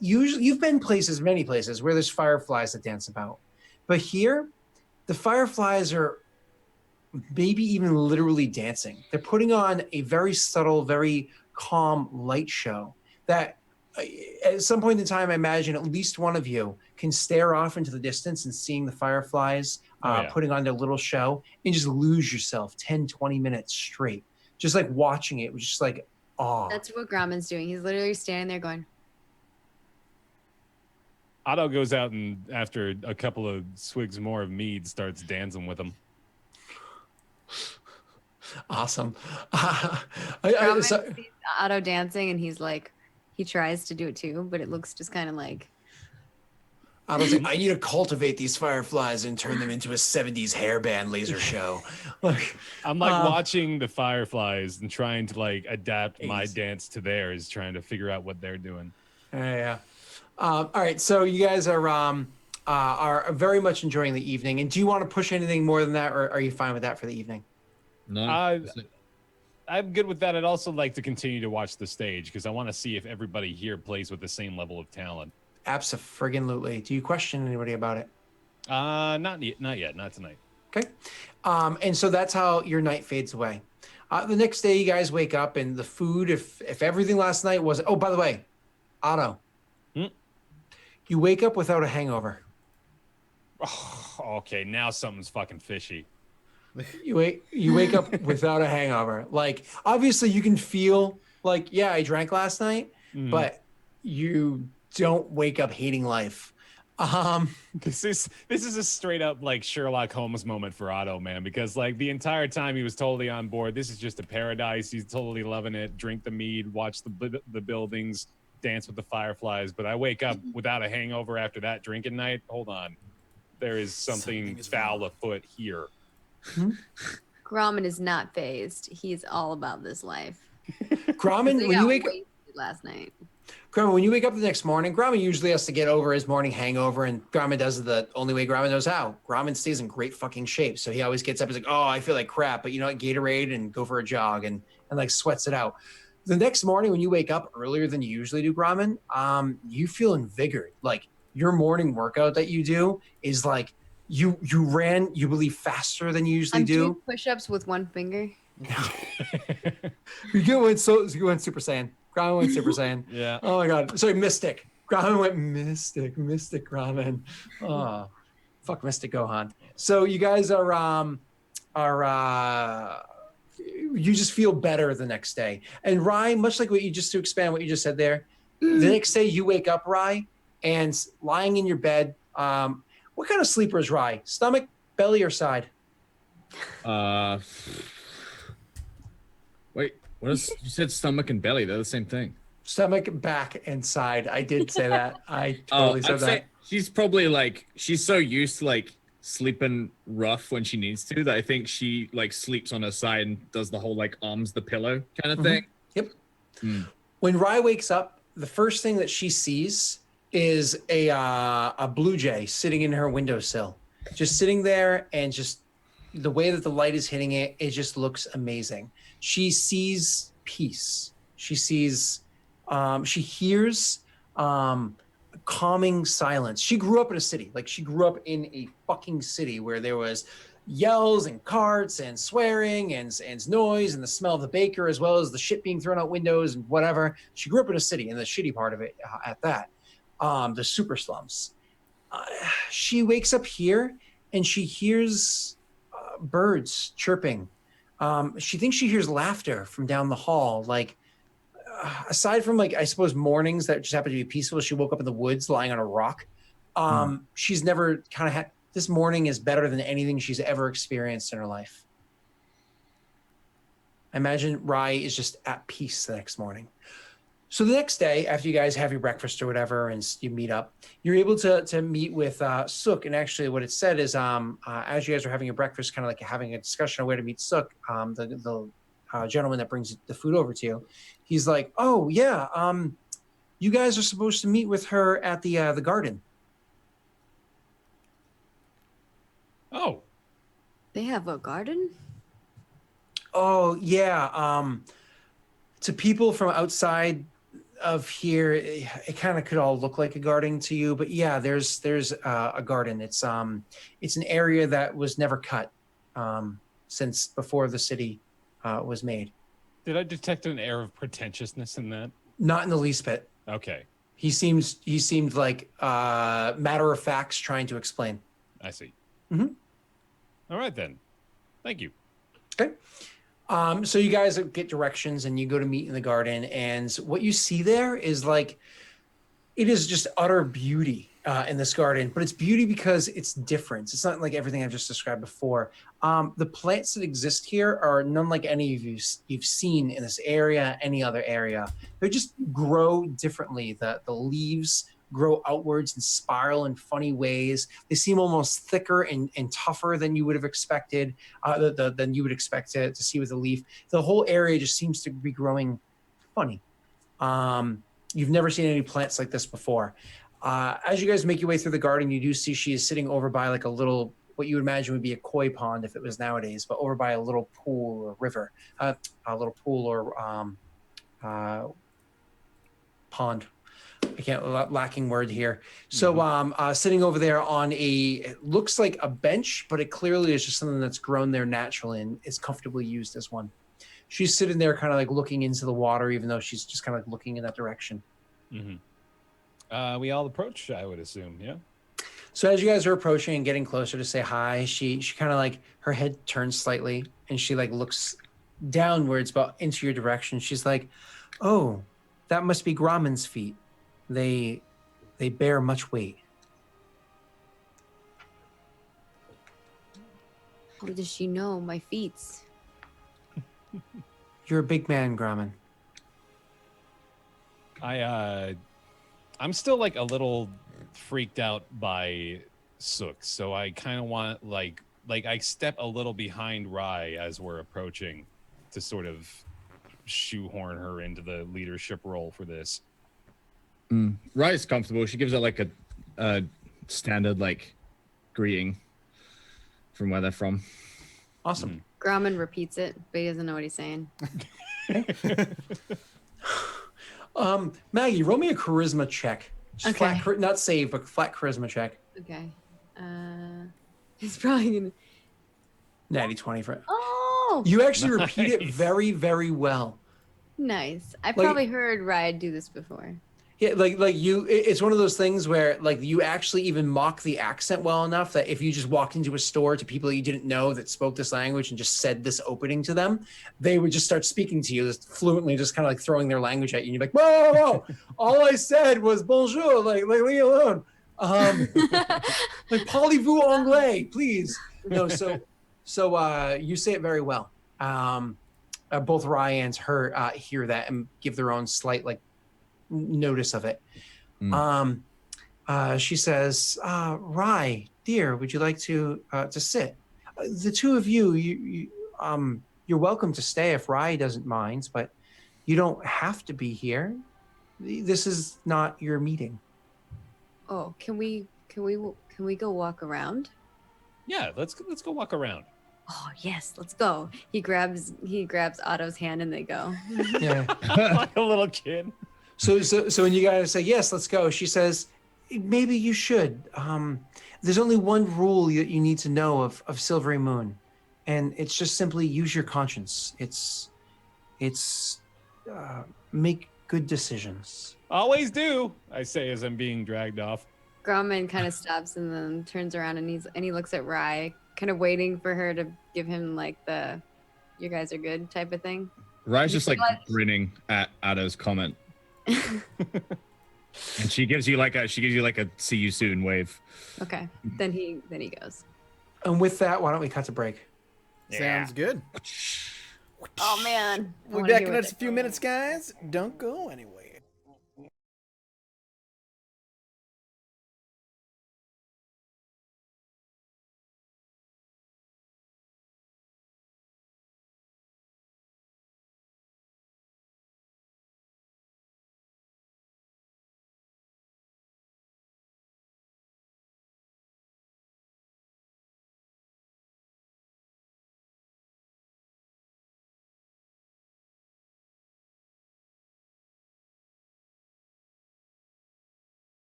usually you've been many places where there's fireflies that dance about. But here, the fireflies are maybe even literally dancing. They're putting on a very subtle, very calm light show that at some point in time, I imagine at least one of you can stare off into the distance and seeing the fireflies putting on their little show and just lose yourself 10, 20 minutes straight. Just like watching it, just like awe. That's what Grauman's doing. He's literally standing there going. Otto goes out and after a couple of swigs more of mead starts dancing with him. Awesome. Grauman sees Otto dancing and he's like, he tries to do it too, but it looks just kind of like. Otto's like, I need to cultivate these fireflies and turn them into a 70s hairband laser show. I'm like watching the fireflies and trying to like adapt my dance to theirs, trying to figure out what they're doing. Yeah. All right, so you guys are very much enjoying the evening. And do you want to push anything more than that, or are you fine with that for the evening? No. I'm good with that. I'd also like to continue to watch the stage because I want to see if everybody here plays with the same level of talent. Abso-friggin-lutely. Do you question anybody about it? Not yet, not tonight. Okay. And so that's how your night fades away. The next day, you guys wake up, and the food, if everything last night was, oh, by the way, Otto, you wake up without a hangover. Oh, okay, now something's fucking fishy. You wake up without a hangover. Like, obviously you can feel like, yeah, I drank last night, but you don't wake up hating life. This is a straight up like Sherlock Holmes moment for Otto, man, because like the entire time he was totally on board. This is just a paradise. He's totally loving it. Drink the mead, watch the buildings, dance with the fireflies. But I wake up without a hangover after that drinking night. Hold on, there is something foul afoot here. Grauman is not phased. He's all about this life. Grauman, when you wake up last night. Grauman, when you wake up the next morning, Grauman usually has to get over his morning hangover, and Grauman does it the only way Grauman knows how. Grauman stays in great fucking shape, so he always gets up. He's like, "Oh, I feel like crap," but you know what? Gatorade and go for a jog and like sweats it out. The next morning, when you wake up earlier than you usually do, Grauman, you feel invigorated. Like your morning workout that you do is like. You ran, you believe, faster than you usually do. Doing push-ups with one finger. You went Super Saiyan. Grauman went Super Saiyan. Yeah. Oh my God. Sorry, Mystic. Grauman went Mystic Grauman. Oh, fuck Mystic Gohan. So you guys are you just feel better the next day. And Rye, much like to expand what you just said there, the next day you wake up, Rye, and lying in your bed. What kind of sleeper is Rye? Stomach, belly, or side? Wait, you said stomach and belly? They're the same thing. Stomach, back, and side. I did say that. I totally said that. She's probably like, she's so used to like sleeping rough when she needs to that I think she like sleeps on her side and does the whole like arms the pillow kind of thing. Yep. When Rye wakes up, the first thing that she sees is a blue jay sitting in her windowsill, just sitting there, and just the way that the light is hitting it, it just looks amazing. She sees peace. She sees, she hears calming silence. She grew up in a city. Like she grew up in a fucking city where there was yells and carts and swearing and noise and the smell of the baker, as well as the shit being thrown out windows and whatever. She grew up in a city, and the shitty part of it at that. The super slums. She wakes up here and she hears birds chirping. She thinks she hears laughter from down the hall. Like, aside from like, I suppose mornings that just happen to be peaceful, she woke up in the woods lying on a rock. She's never kind of had, this morning is better than anything she's ever experienced in her life. I imagine Rye is just at peace the next morning. So the next day, after you guys have your breakfast or whatever, and you meet up, you're able to meet with Sook. And actually, what it said is, as you guys are having your breakfast, kind of like having a discussion on where to meet Sook, the gentleman that brings the food over to you, he's like, "Oh yeah, you guys are supposed to meet with her at the garden." Oh, they have a garden? Oh yeah. To people from outside of here, it kind of could all look like a garden to you, but yeah, there's a garden. It's an area that was never cut since before the city was made. Did I detect an air of pretentiousness in that? Not in the least bit. Okay, He seemed like matter of facts trying to explain. I see. Mm-hmm. All right then. Thank you. Okay. So you guys get directions and you go to meet in the garden, and what you see there is like it is just utter beauty in this garden, but it's beauty because it's different. It's not like everything I've just described before. The plants that exist here are none like any of you've seen in this area, any other area. They just grow differently. The leaves grow outwards and spiral in funny ways. They seem almost thicker and tougher than you would have expected, than you would expect to see with a leaf. The whole area just seems to be growing funny. You've never seen any plants like this before. As you guys make your way through the garden, you do see she is sitting over by like a little, what you would imagine would be a koi pond if it was nowadays, but over by a little pool or river, a little pool or pond. I can't, lacking word here. So sitting over there on it looks like a bench, but it clearly is just something that's grown there naturally and is comfortably used as one. She's sitting there kind of like looking into the water, even though she's just kind of like looking in that direction. Mm-hmm. We all approach, I would assume, yeah? So as you guys are approaching and getting closer to say hi, she kind of like, her head turns slightly and she like looks downwards, but into your direction. She's like, oh, that must be Grauman's feet. They bear much weight. How does she know my feats? You're a big man, Grauman. I'm still like a little freaked out by Sook, so I kind of want like I step a little behind Rye as we're approaching to sort of shoehorn her into the leadership role for this. Rye's comfortable. She gives it like a standard like greeting from where they're from. Awesome. Grauman repeats it, but he doesn't know what he's saying. Maggie, roll me a charisma check. Just Okay. flat, not save, but flat charisma check. Okay. He's probably gonna. Natty 20 for it. Oh, You actually repeat it very, very well. nice. I've Like- probably heard Ryan do this before. Yeah, like you, it's one of those things where like you actually even mock the accent well enough that if you just walked into a store to people you didn't know that spoke this language and just said this opening to them, they would just start speaking to you just fluently, just kind of like throwing their language at you. And you're like, whoa, whoa, whoa. All I said was bonjour, like leave me alone. Like parlez-vous anglais, please. No, so you say it very well. Both Rye and her hear that and give their own slight like notice of it. She says, Rye, dear, would you like to sit? The two of you're welcome to stay if Rye doesn't mind, but you don't have to be here. This is not your meeting. Oh, can we go walk around? Yeah, let's go walk around. Oh yes, let's go. He grabs Otto's hand and they go. Yeah. Like a little kid. So when you guys say yes, let's go, she says, maybe you should. There's only one rule that you need to know of Silvery Moon, and it's just simply use your conscience. It's make good decisions. Always do, I say as I'm being dragged off. Grauman kind of stops and then turns around and he looks at Rye, kind of waiting for her to give him like the "you guys are good" type of thing. Rye's just like grinning at Ada's comment. And she gives you like a see you soon wave. Okay, then he goes. And with that, why don't we cut to break? Sounds good. Oh man, I We'll wanna be back hear in what just a they- few minutes, guys. Don't go anywhere.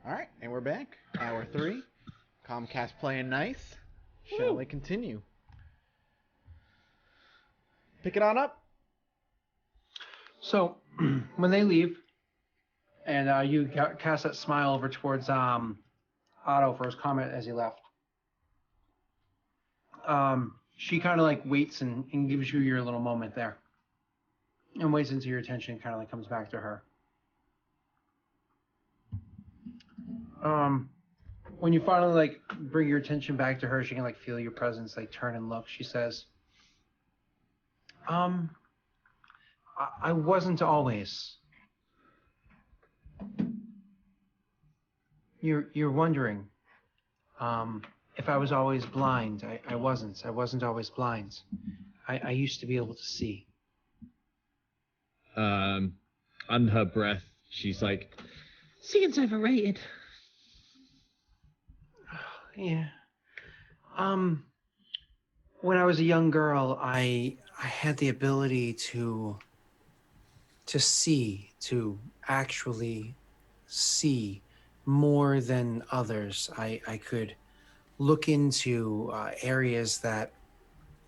All right, and we're back. Hour 3. Comcast playing nice. Shall we continue? Pick it on up. So when they leave, and you cast that smile over towards Otto for his comment as he left. She kind of like waits and gives you your little moment there, and waits until your attention kind of like comes back to her. When you finally like bring your attention back to her, she can like feel your presence, like turn and look. She says, I wasn't always. You're wondering if I was always blind. I wasn't. I wasn't always blind. I used to be able to see. Under her breath, she's like, Seeing's overrated. Yeah. When I was a young girl, I had the ability to see, to actually see more than others. I could look into areas that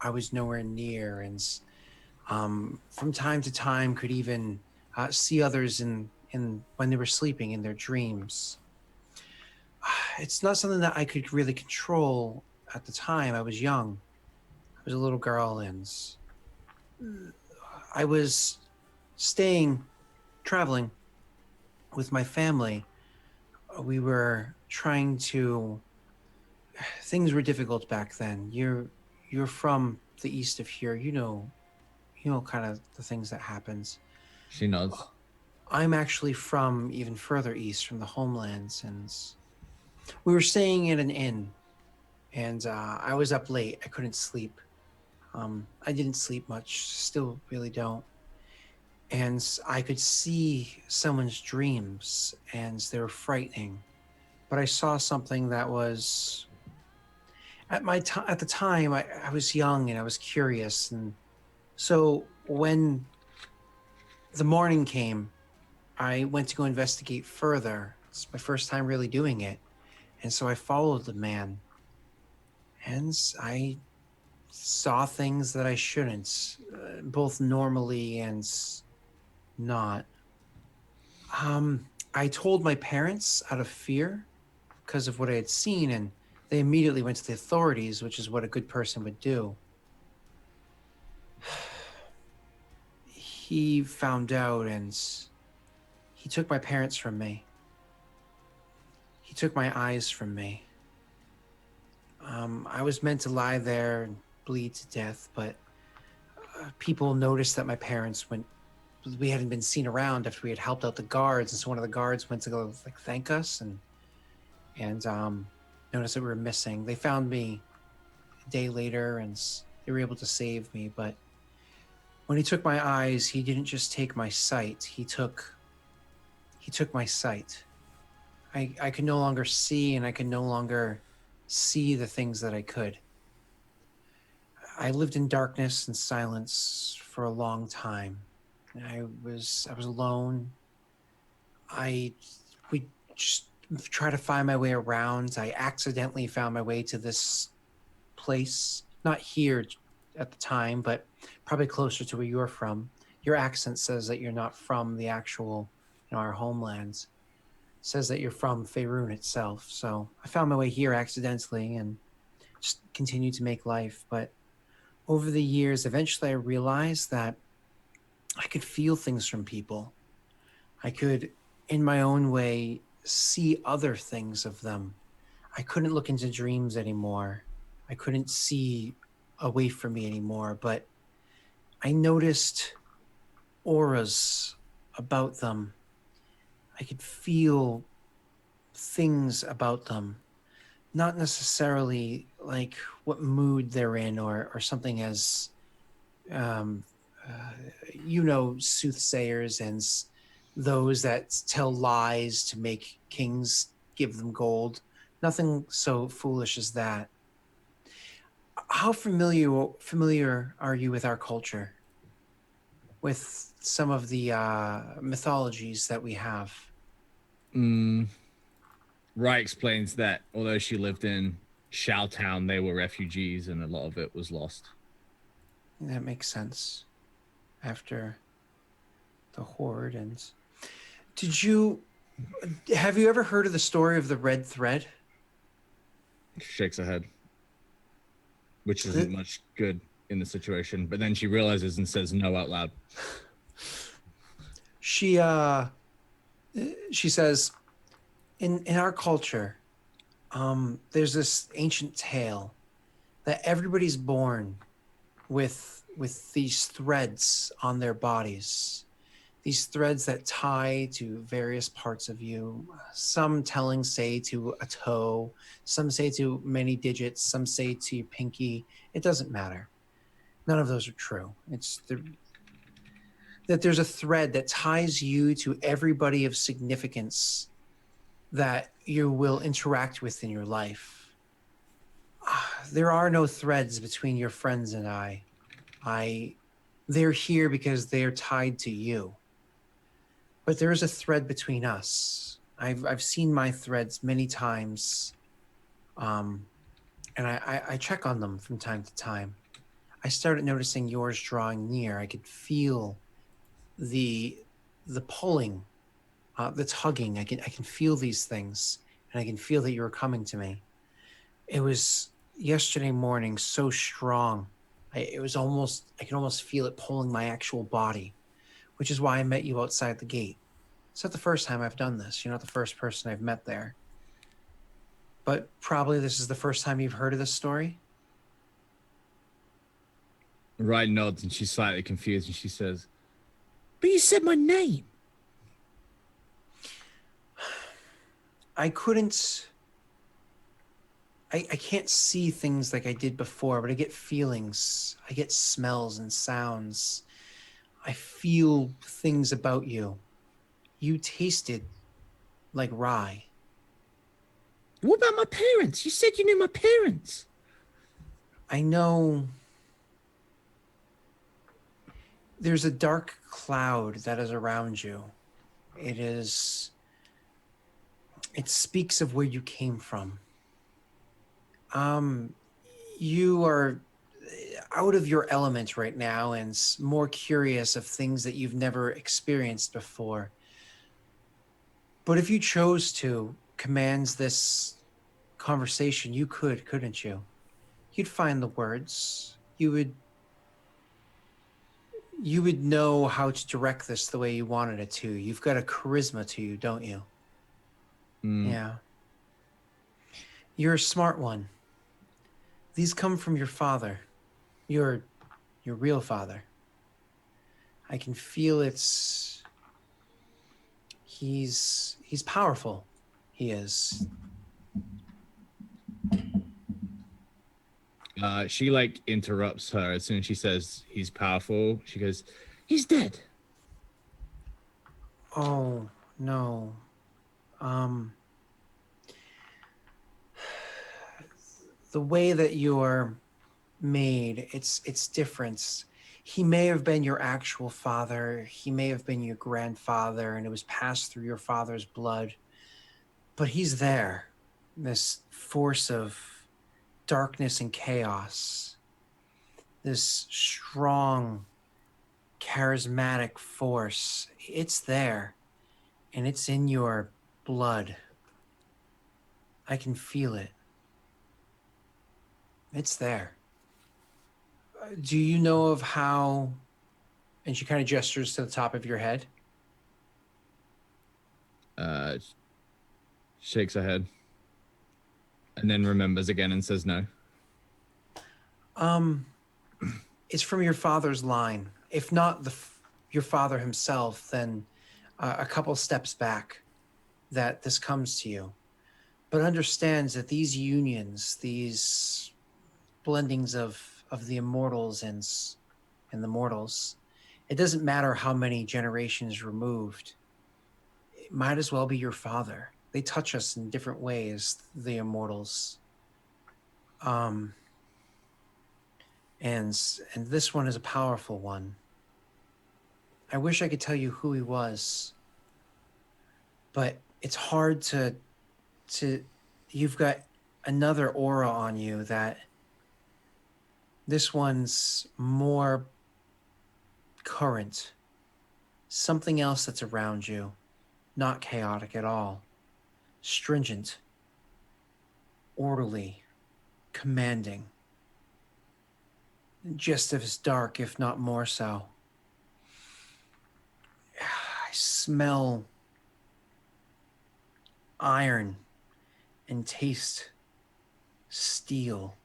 I was nowhere near, and from time to time could even see others in when they were sleeping in their dreams. It's not something that I could really control at the time. I was young. I was a little girl, and I was traveling with my family. We were trying to. Things were difficult back then. You're from the east of here. You know kind of the things that happens. she nods. I'm actually from even further east, from the homelands, and we were staying at an inn, and I was up late. I couldn't sleep. I didn't sleep much, still really don't. And I could see someone's dreams, and they were frightening. But I saw something that was at the time. I was young and I was curious, and so when the morning came, I went to go investigate further. It's my first time really doing it. And so I followed the man, and I saw things that I shouldn't, both normally and not. I told my parents out of fear because of what I had seen, and they immediately went to the authorities, which is what a good person would do. He found out, and he took my parents from me. He took my eyes from me. I was meant to lie there and bleed to death, but people noticed that my parents went. We hadn't been seen around after we had helped out the guards, and so one of the guards went to go like thank us and noticed that we were missing. They found me a day later, and they were able to save me. But when he took my eyes, he didn't just take my sight. He took my sight. I could no longer see, and I could no longer see the things that I could. I lived in darkness and silence for a long time. I was alone. We just try to find my way around. I accidentally found my way to this place, not here at the time, but probably closer to where you're from. Your accent says that you're not from the actual, our homelands. It says that you're from Faerun itself. So I found my way here accidentally and just continued to make life. But over the years, eventually I realized that I could feel things from people. I could, in my own way, see other things of them. I couldn't look into dreams anymore. I couldn't see away from me anymore, but I noticed auras about them. I could feel things about them, not necessarily like what mood they're in or something as, soothsayers and those that tell lies to make kings give them gold. Nothing so foolish as that. How familiar are you with our culture? With some of the mythologies that we have? Rai explains that although she lived in Showtown, they were refugees and a lot of it was lost. That makes sense. After the horde ends. Have you ever heard of the story of the red thread? She shakes her head, which isn't much good in the situation. But then she realizes and says no out loud. She says, in our culture, there's this ancient tale that everybody's born with these threads on their bodies, these threads that tie to various parts of you. Some telling say to a toe, some say to many digits, some say to your pinky. It doesn't matter. None of those are true. That there's a thread that ties you to everybody of significance that you will interact with in your life. There are no threads between your friends and I. They're here because they're tied to you. But there is a thread between us. I've seen my threads many times, and I check on them from time to time. I started noticing yours drawing near. I could feel the pulling, the tugging. I can feel these things, and I can feel that you were coming to me. It was yesterday morning, so strong. I could almost feel it pulling my actual body, which is why I met you outside the gate. It's not the first time I've done this. You're not the first person I've met there. But probably this is the first time you've heard of this story? Rai nods and she's slightly confused and she says, "But you said my name." I can't see things like I did before, but I get feelings. I get smells and sounds. I feel things about you. You tasted like rye. What about my parents? You said you knew my parents. I know there's a dark cloud that is around you. It speaks of where you came from. You are out of your element right now and more curious of things that you've never experienced before. But if you chose to command this conversation, you could, couldn't you? You'd find the words. You would know how to direct this the way you wanted it to. You've got a charisma to you, don't you? Yeah. You're a smart one. These come from your father. Your real father. I can feel he's powerful. He is. She like interrupts her as soon as she says he's powerful. She goes, "He's dead." Oh, no. The way that you're made, it's different. He may have been your actual father. He may have been your grandfather, and it was passed through your father's blood. But he's there. This force of darkness and chaos. This strong, charismatic force. It's there. And it's in your blood. I can feel it. It's there. Do you know of how, and she kind of gestures to the top of your head. Shakes her head. And then remembers again and says no. It's from your father's line. If not your father himself, then a couple steps back that this comes to you. But understands that these unions, these blendings of the immortals and the mortals, it doesn't matter how many generations removed. It might as well be your father. They touch us in different ways, the immortals. And this one is a powerful one. I wish I could tell you who he was, but it's hard to you've got another aura on you that this one's more current. Something else that's around you, not chaotic at all. Stringent, orderly, commanding. Just as dark, if not more so. I smell iron and taste steel.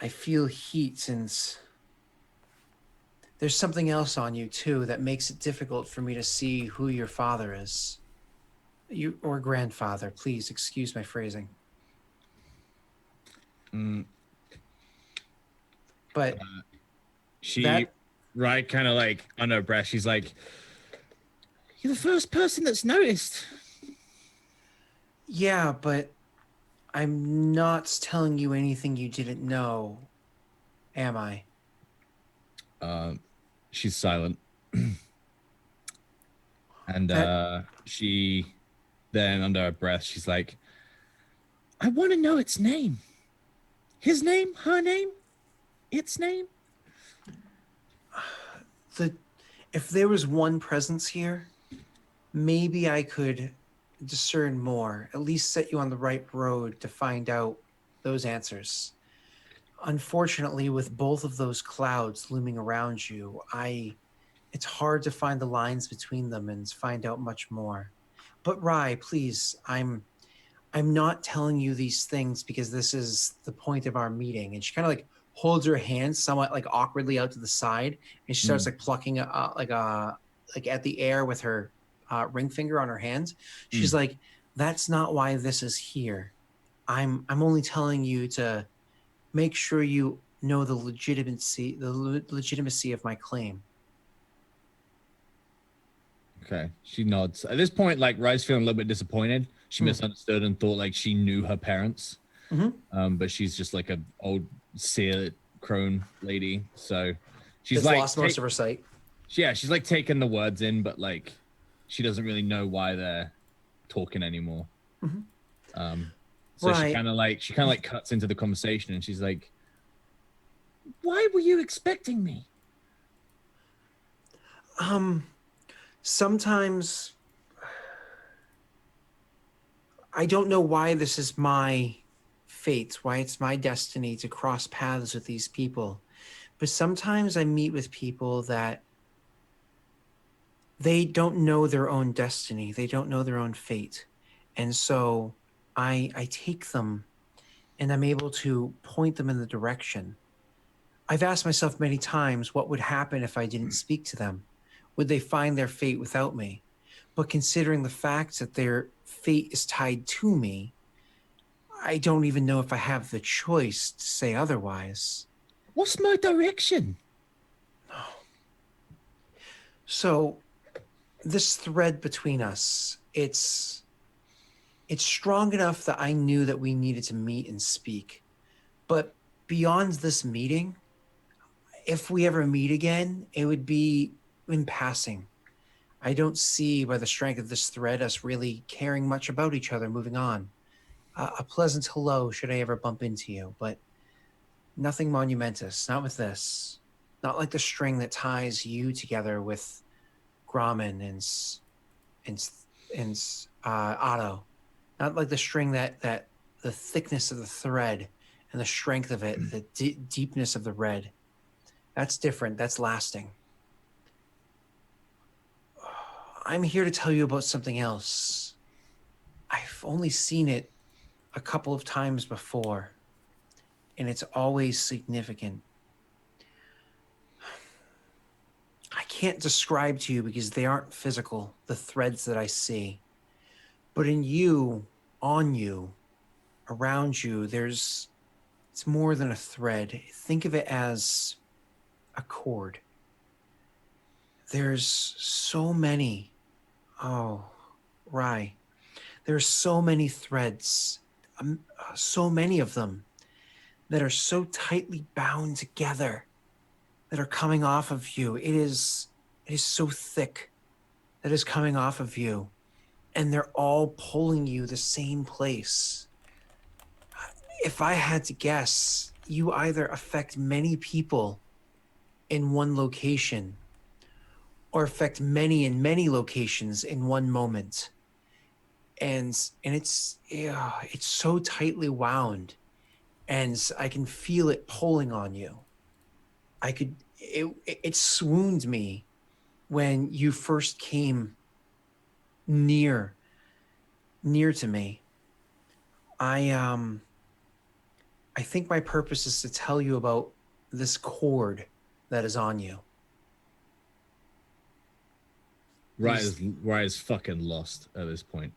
I feel heat, and there's something else on you too that makes it difficult for me to see who your father is. You or grandfather, please excuse my phrasing. But right, kind of like under her breath, she's like, "You're the first person that's noticed." Yeah, but I'm not telling you anything you didn't know, am I? She's silent. And she then, under her breath, she's like, "I want to know its name. His name, her name, its name." If there was one presence here, maybe I could discern more, at least set you on the right road to find out those answers. Unfortunately, with both of those clouds looming around you, it's hard to find the lines between them and find out much more. But Rye, please, I'm not telling you these things because this is the point of our meeting. And she kind of like holds her hand somewhat like awkwardly out to the side, and she starts like plucking like at the air with her ring finger on her hand. She's like, "That's not why this is here. I'm only telling you to make sure you know the legitimacy of my claim." Okay, she nods. At this point, like, Rye's feeling a little bit disappointed. She misunderstood and thought like she knew her parents. But she's just like an old seer crone lady, so she's like lost most of her sight. Yeah, she's like taking the words in, but like she doesn't really know why they're talking anymore. So Right. she kind of like cuts into the conversation, and she's like, "Why were you expecting me?" Sometimes I don't know why this is my fate, why it's my destiny to cross paths with these people. But sometimes I meet with people that they don't know their own destiny. They don't know their own fate. And so I take them and I'm able to point them in the direction. I've asked myself many times what would happen if I didn't speak to them. Would they find their fate without me? But considering the fact that their fate is tied to me, I don't even know if I have the choice to say otherwise. What's my direction? So this thread between us, it's strong enough that I knew that we needed to meet and speak. But beyond this meeting, if we ever meet again, it would be in passing. I don't see by the strength of this thread us really caring much about each other moving on. A pleasant hello should I ever bump into you, but nothing monumentous, not with this. Not like the string that ties you together with Grauman and Otto. Not like the string that the thickness of the thread and the strength of it, the deepness of the red. That's different. That's lasting. I'm here to tell you about something else. I've only seen it a couple of times before, and it's always significant. I can't describe to you because they aren't physical, the threads that I see. But in you, on you, around you, it's more than a thread. Think of it as a cord. There's so many. Oh, Rye. There's so many threads, so many of them that are so tightly bound together that are coming off of you. It is so thick that is coming off of you. and they're all pulling you the same place. If I had to guess, you either affect many people in one location or affect many in many locations in one moment. And it's, yeah, it's so tightly wound, and I can feel it pulling on you. It swooned me when you first came near to me. I think my purpose is to tell you about this cord that is on you. Raya's fucking lost at this point.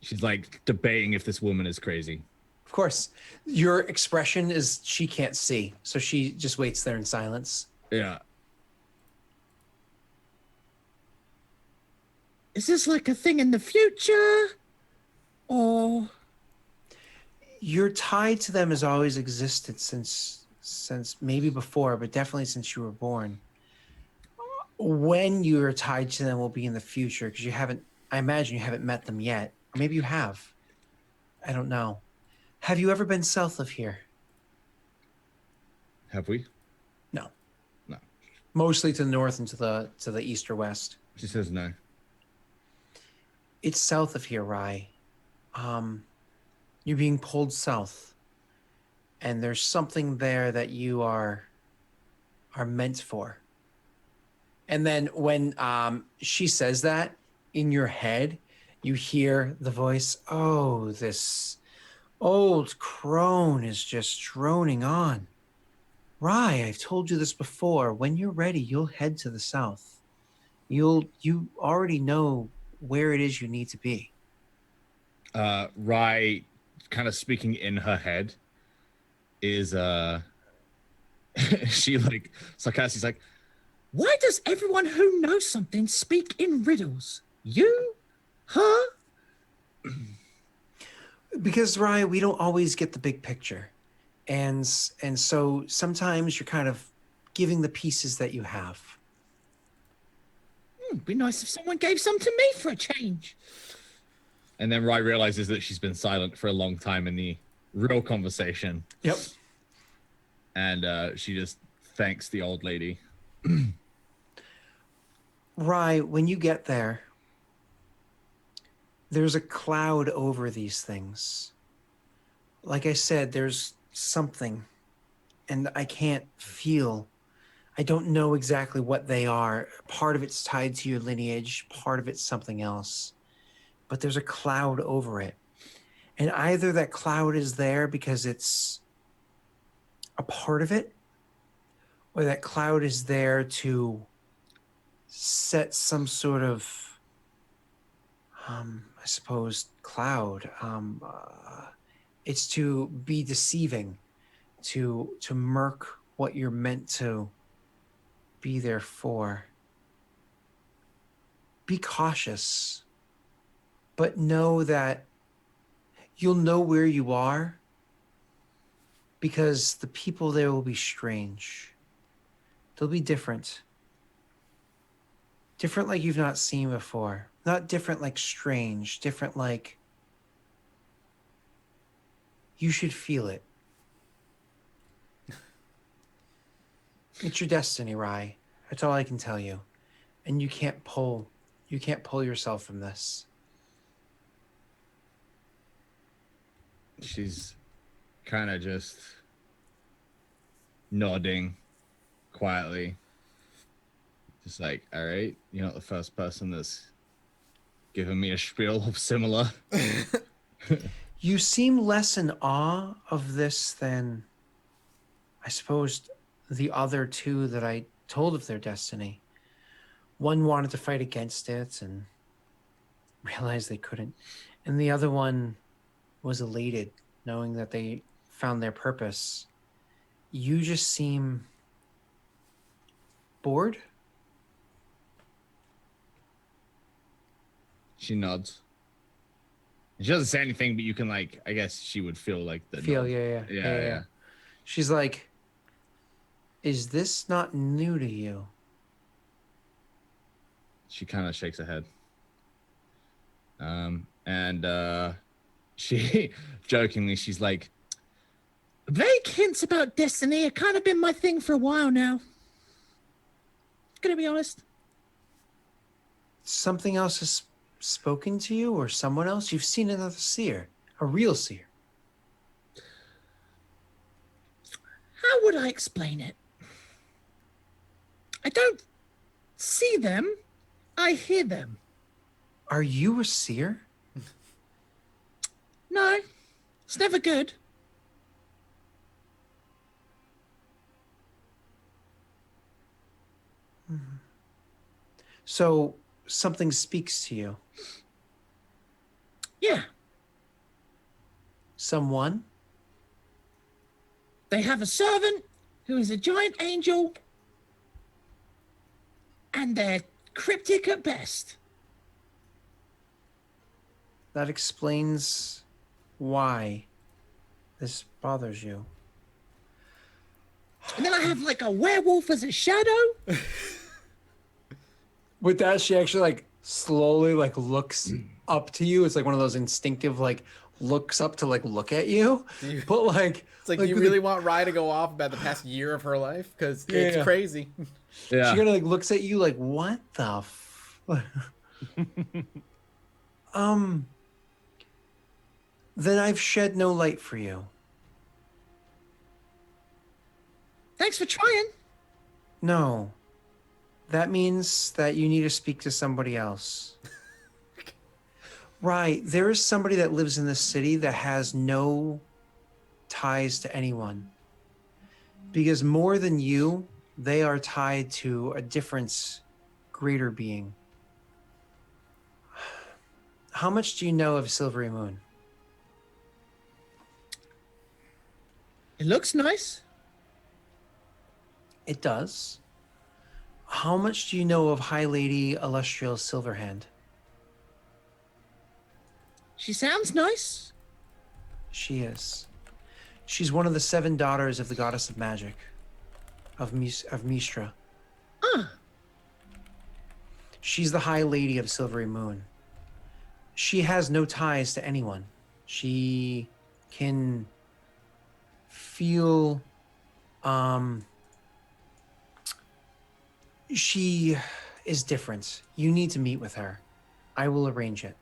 She's like debating if this woman is crazy. Of course, your expression is she can't see, so she just waits there in silence. Yeah. Is this like a thing in the future? Or You're tied to them, has always existed since maybe before, but definitely since you were born. When you're tied to them will be in the future, because I imagine you haven't met them yet. Or maybe you have. I don't know. Have you ever been south of here? have we? No. No. Mostly to the north and to the east or west. She says no. It's south of here, Rye. You're being pulled south, and there's something there that you are meant for. And then when she says that, in your head, you hear the voice, "Oh, this old crone is just droning on. Rye, I've told you this before. When you're ready, you'll head to the south. You already know where it is you need to be." Rai, kind of speaking in her head, is she like sarcastic's like, why does everyone who knows something speak in riddles? You? Huh? Because, Rye, we don't always get the big picture. And so sometimes you're kind of giving the pieces that you have. It'd be nice if someone gave some to me for a change. And then Rai realizes that she's been silent for a long time in the real conversation. Yep. And she just thanks the old lady. Rye, when you get there, there's a cloud over these things. Like I said, there's something, and I can't feel. I don't know exactly what they are. Part of it's tied to your lineage, part of it's something else. But there's a cloud over it. And either that cloud is there because it's a part of it, or that cloud is there to set some sort of, I suppose, cloud. It's to be deceiving, to murk what you're meant to be there for. Be cautious, but know that you'll know where you are, because the people there will be strange. They'll be different. Different like you've not seen before. Not different like strange. Different like you should feel it. It's your destiny, Rye. That's all I can tell you. And you can't pull yourself from this. She's kind of just nodding quietly. Just like, all right, you're not the first person that's given me a spiel of similar. You seem less in awe of this than, I suppose, the other two that I told of their destiny. One wanted to fight against it and realized they couldn't. And the other one was elated knowing that they found their purpose. You just seem bored? She nods. She doesn't say anything, but you can like, I guess she would feel like the Feel, nod. Yeah. She's like, is this not new to you? She kind of shakes her head. She jokingly, she's like, vague hints about destiny have kind of been my thing for a while now. Gonna be honest. Something else has spoken to you, or someone else? You've seen another seer, a real seer. How would I explain it? I don't see them. I hear them. Are you a seer? No, it's never good. So something speaks to you. Yeah, Someone? they have a servant who is a giant angel, and they're cryptic at best. That explains why this bothers you. And then I have like a werewolf as a shadow. With that, she actually like slowly like looks up to you. It's like one of those instinctive like looks up to like look at you. But like It's like, do you really want Rye to go off about the past year of her life? Because it's Yeah. crazy. Yeah. she kind of like looks at you like, what the then I've shed no light for you. Thanks for trying. No. That means that you need to speak to somebody else. Right. There is somebody that lives in this city that has no ties to anyone. Because more than you, they are tied to a different, greater being. How much do you know of Silvery Moon? It looks nice. It does. How much do you know of High Lady Illustrial Silverhand? She sounds nice. She is. She's one of the 7 daughters of the goddess of magic, of Mistra. Ah, She's the High Lady of Silvery Moon. She has no ties to anyone. She can feel, she is different. You need to meet with her. I will arrange it.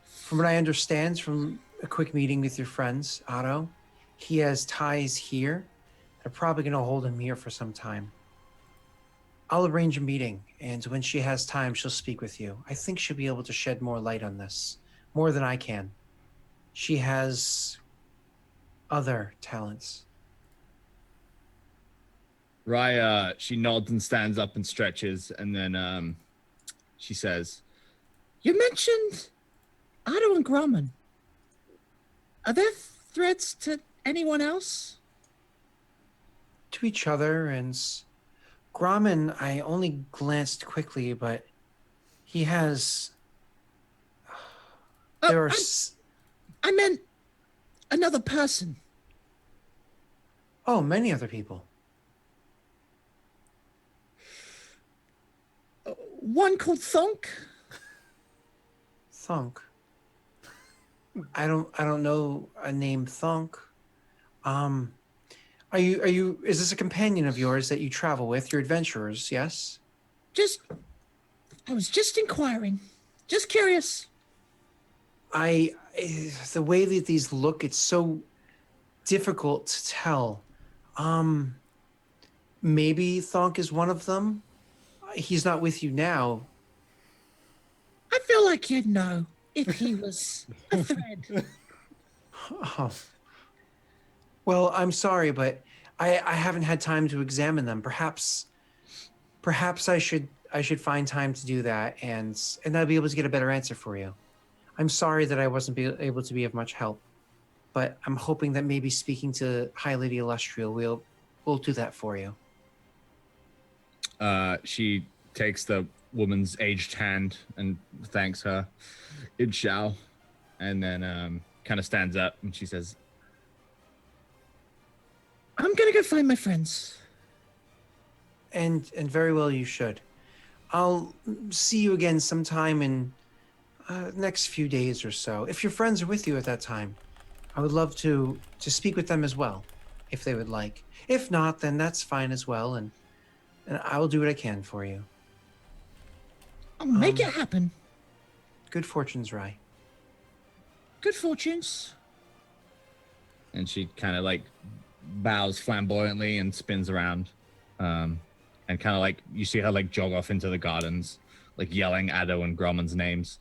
From what I understand from a quick meeting with your friends, Otto, he has ties here. They're probably going to hold him here for some time. I'll arrange a meeting, and when she has time, she'll speak with you. I think she'll be able to shed more light on this, more than I can. She has other talents. Raya, she nods and stands up and stretches, and then she says, "You mentioned Otto and Grumman. Are there threats to anyone else?" To each other, and Grauman, I only glanced quickly, but he has. Oh, There are. I meant another person. Oh, many other people. One called Thunk. Thunk. I don't know a name Thunk. Is this a companion of yours that you travel with? Your adventurers, yes? I was just inquiring. Just curious. The way that these look, it's so difficult to tell. Maybe Thonk is one of them. He's not with you now. I feel like you'd know if he was a thread. Oh. Well, I'm sorry, but I haven't had time to examine them. Perhaps I should find time to do that, and I'll be able to get a better answer for you. I'm sorry that I wasn't able to be of much help, but I'm hoping that maybe speaking to High Lady Illustrial will do that for you. She takes the woman's aged hand and thanks her. It shall. And then kind of stands up and she says, "I'm gonna go find my friends." And very well you should. I'll see you again sometime in next few days or so. If your friends are with you at that time, I would love to speak with them as well, if they would like. If not, then that's fine as well, and I will do what I can for you. I'll make it happen. Good fortunes, Rye. Good fortunes. And she kind of like bows flamboyantly and spins around, and kind of like you see her like jog off into the gardens, like yelling Addo and Gromman's names.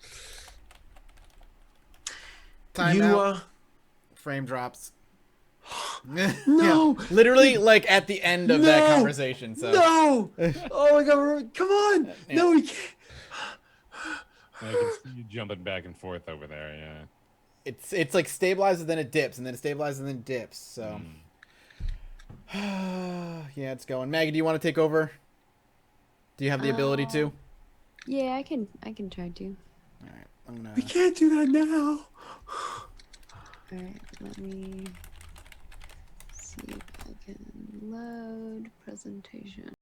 Time You, out. Frame drops. No! Yeah, literally, like at the end of that conversation. So No! Oh my God! Come on! Yeah. No, we can't. I can see you jumping back and forth over there. Yeah. It's like stabilizes, then it dips, and then it stabilizes, and then it dips. So yeah, it's going. Maggie, do you want to take over? Do you have the ability to? Yeah, I can try to. All right, I'm gonna. We can't do that now. All right, let me see if I can load presentation.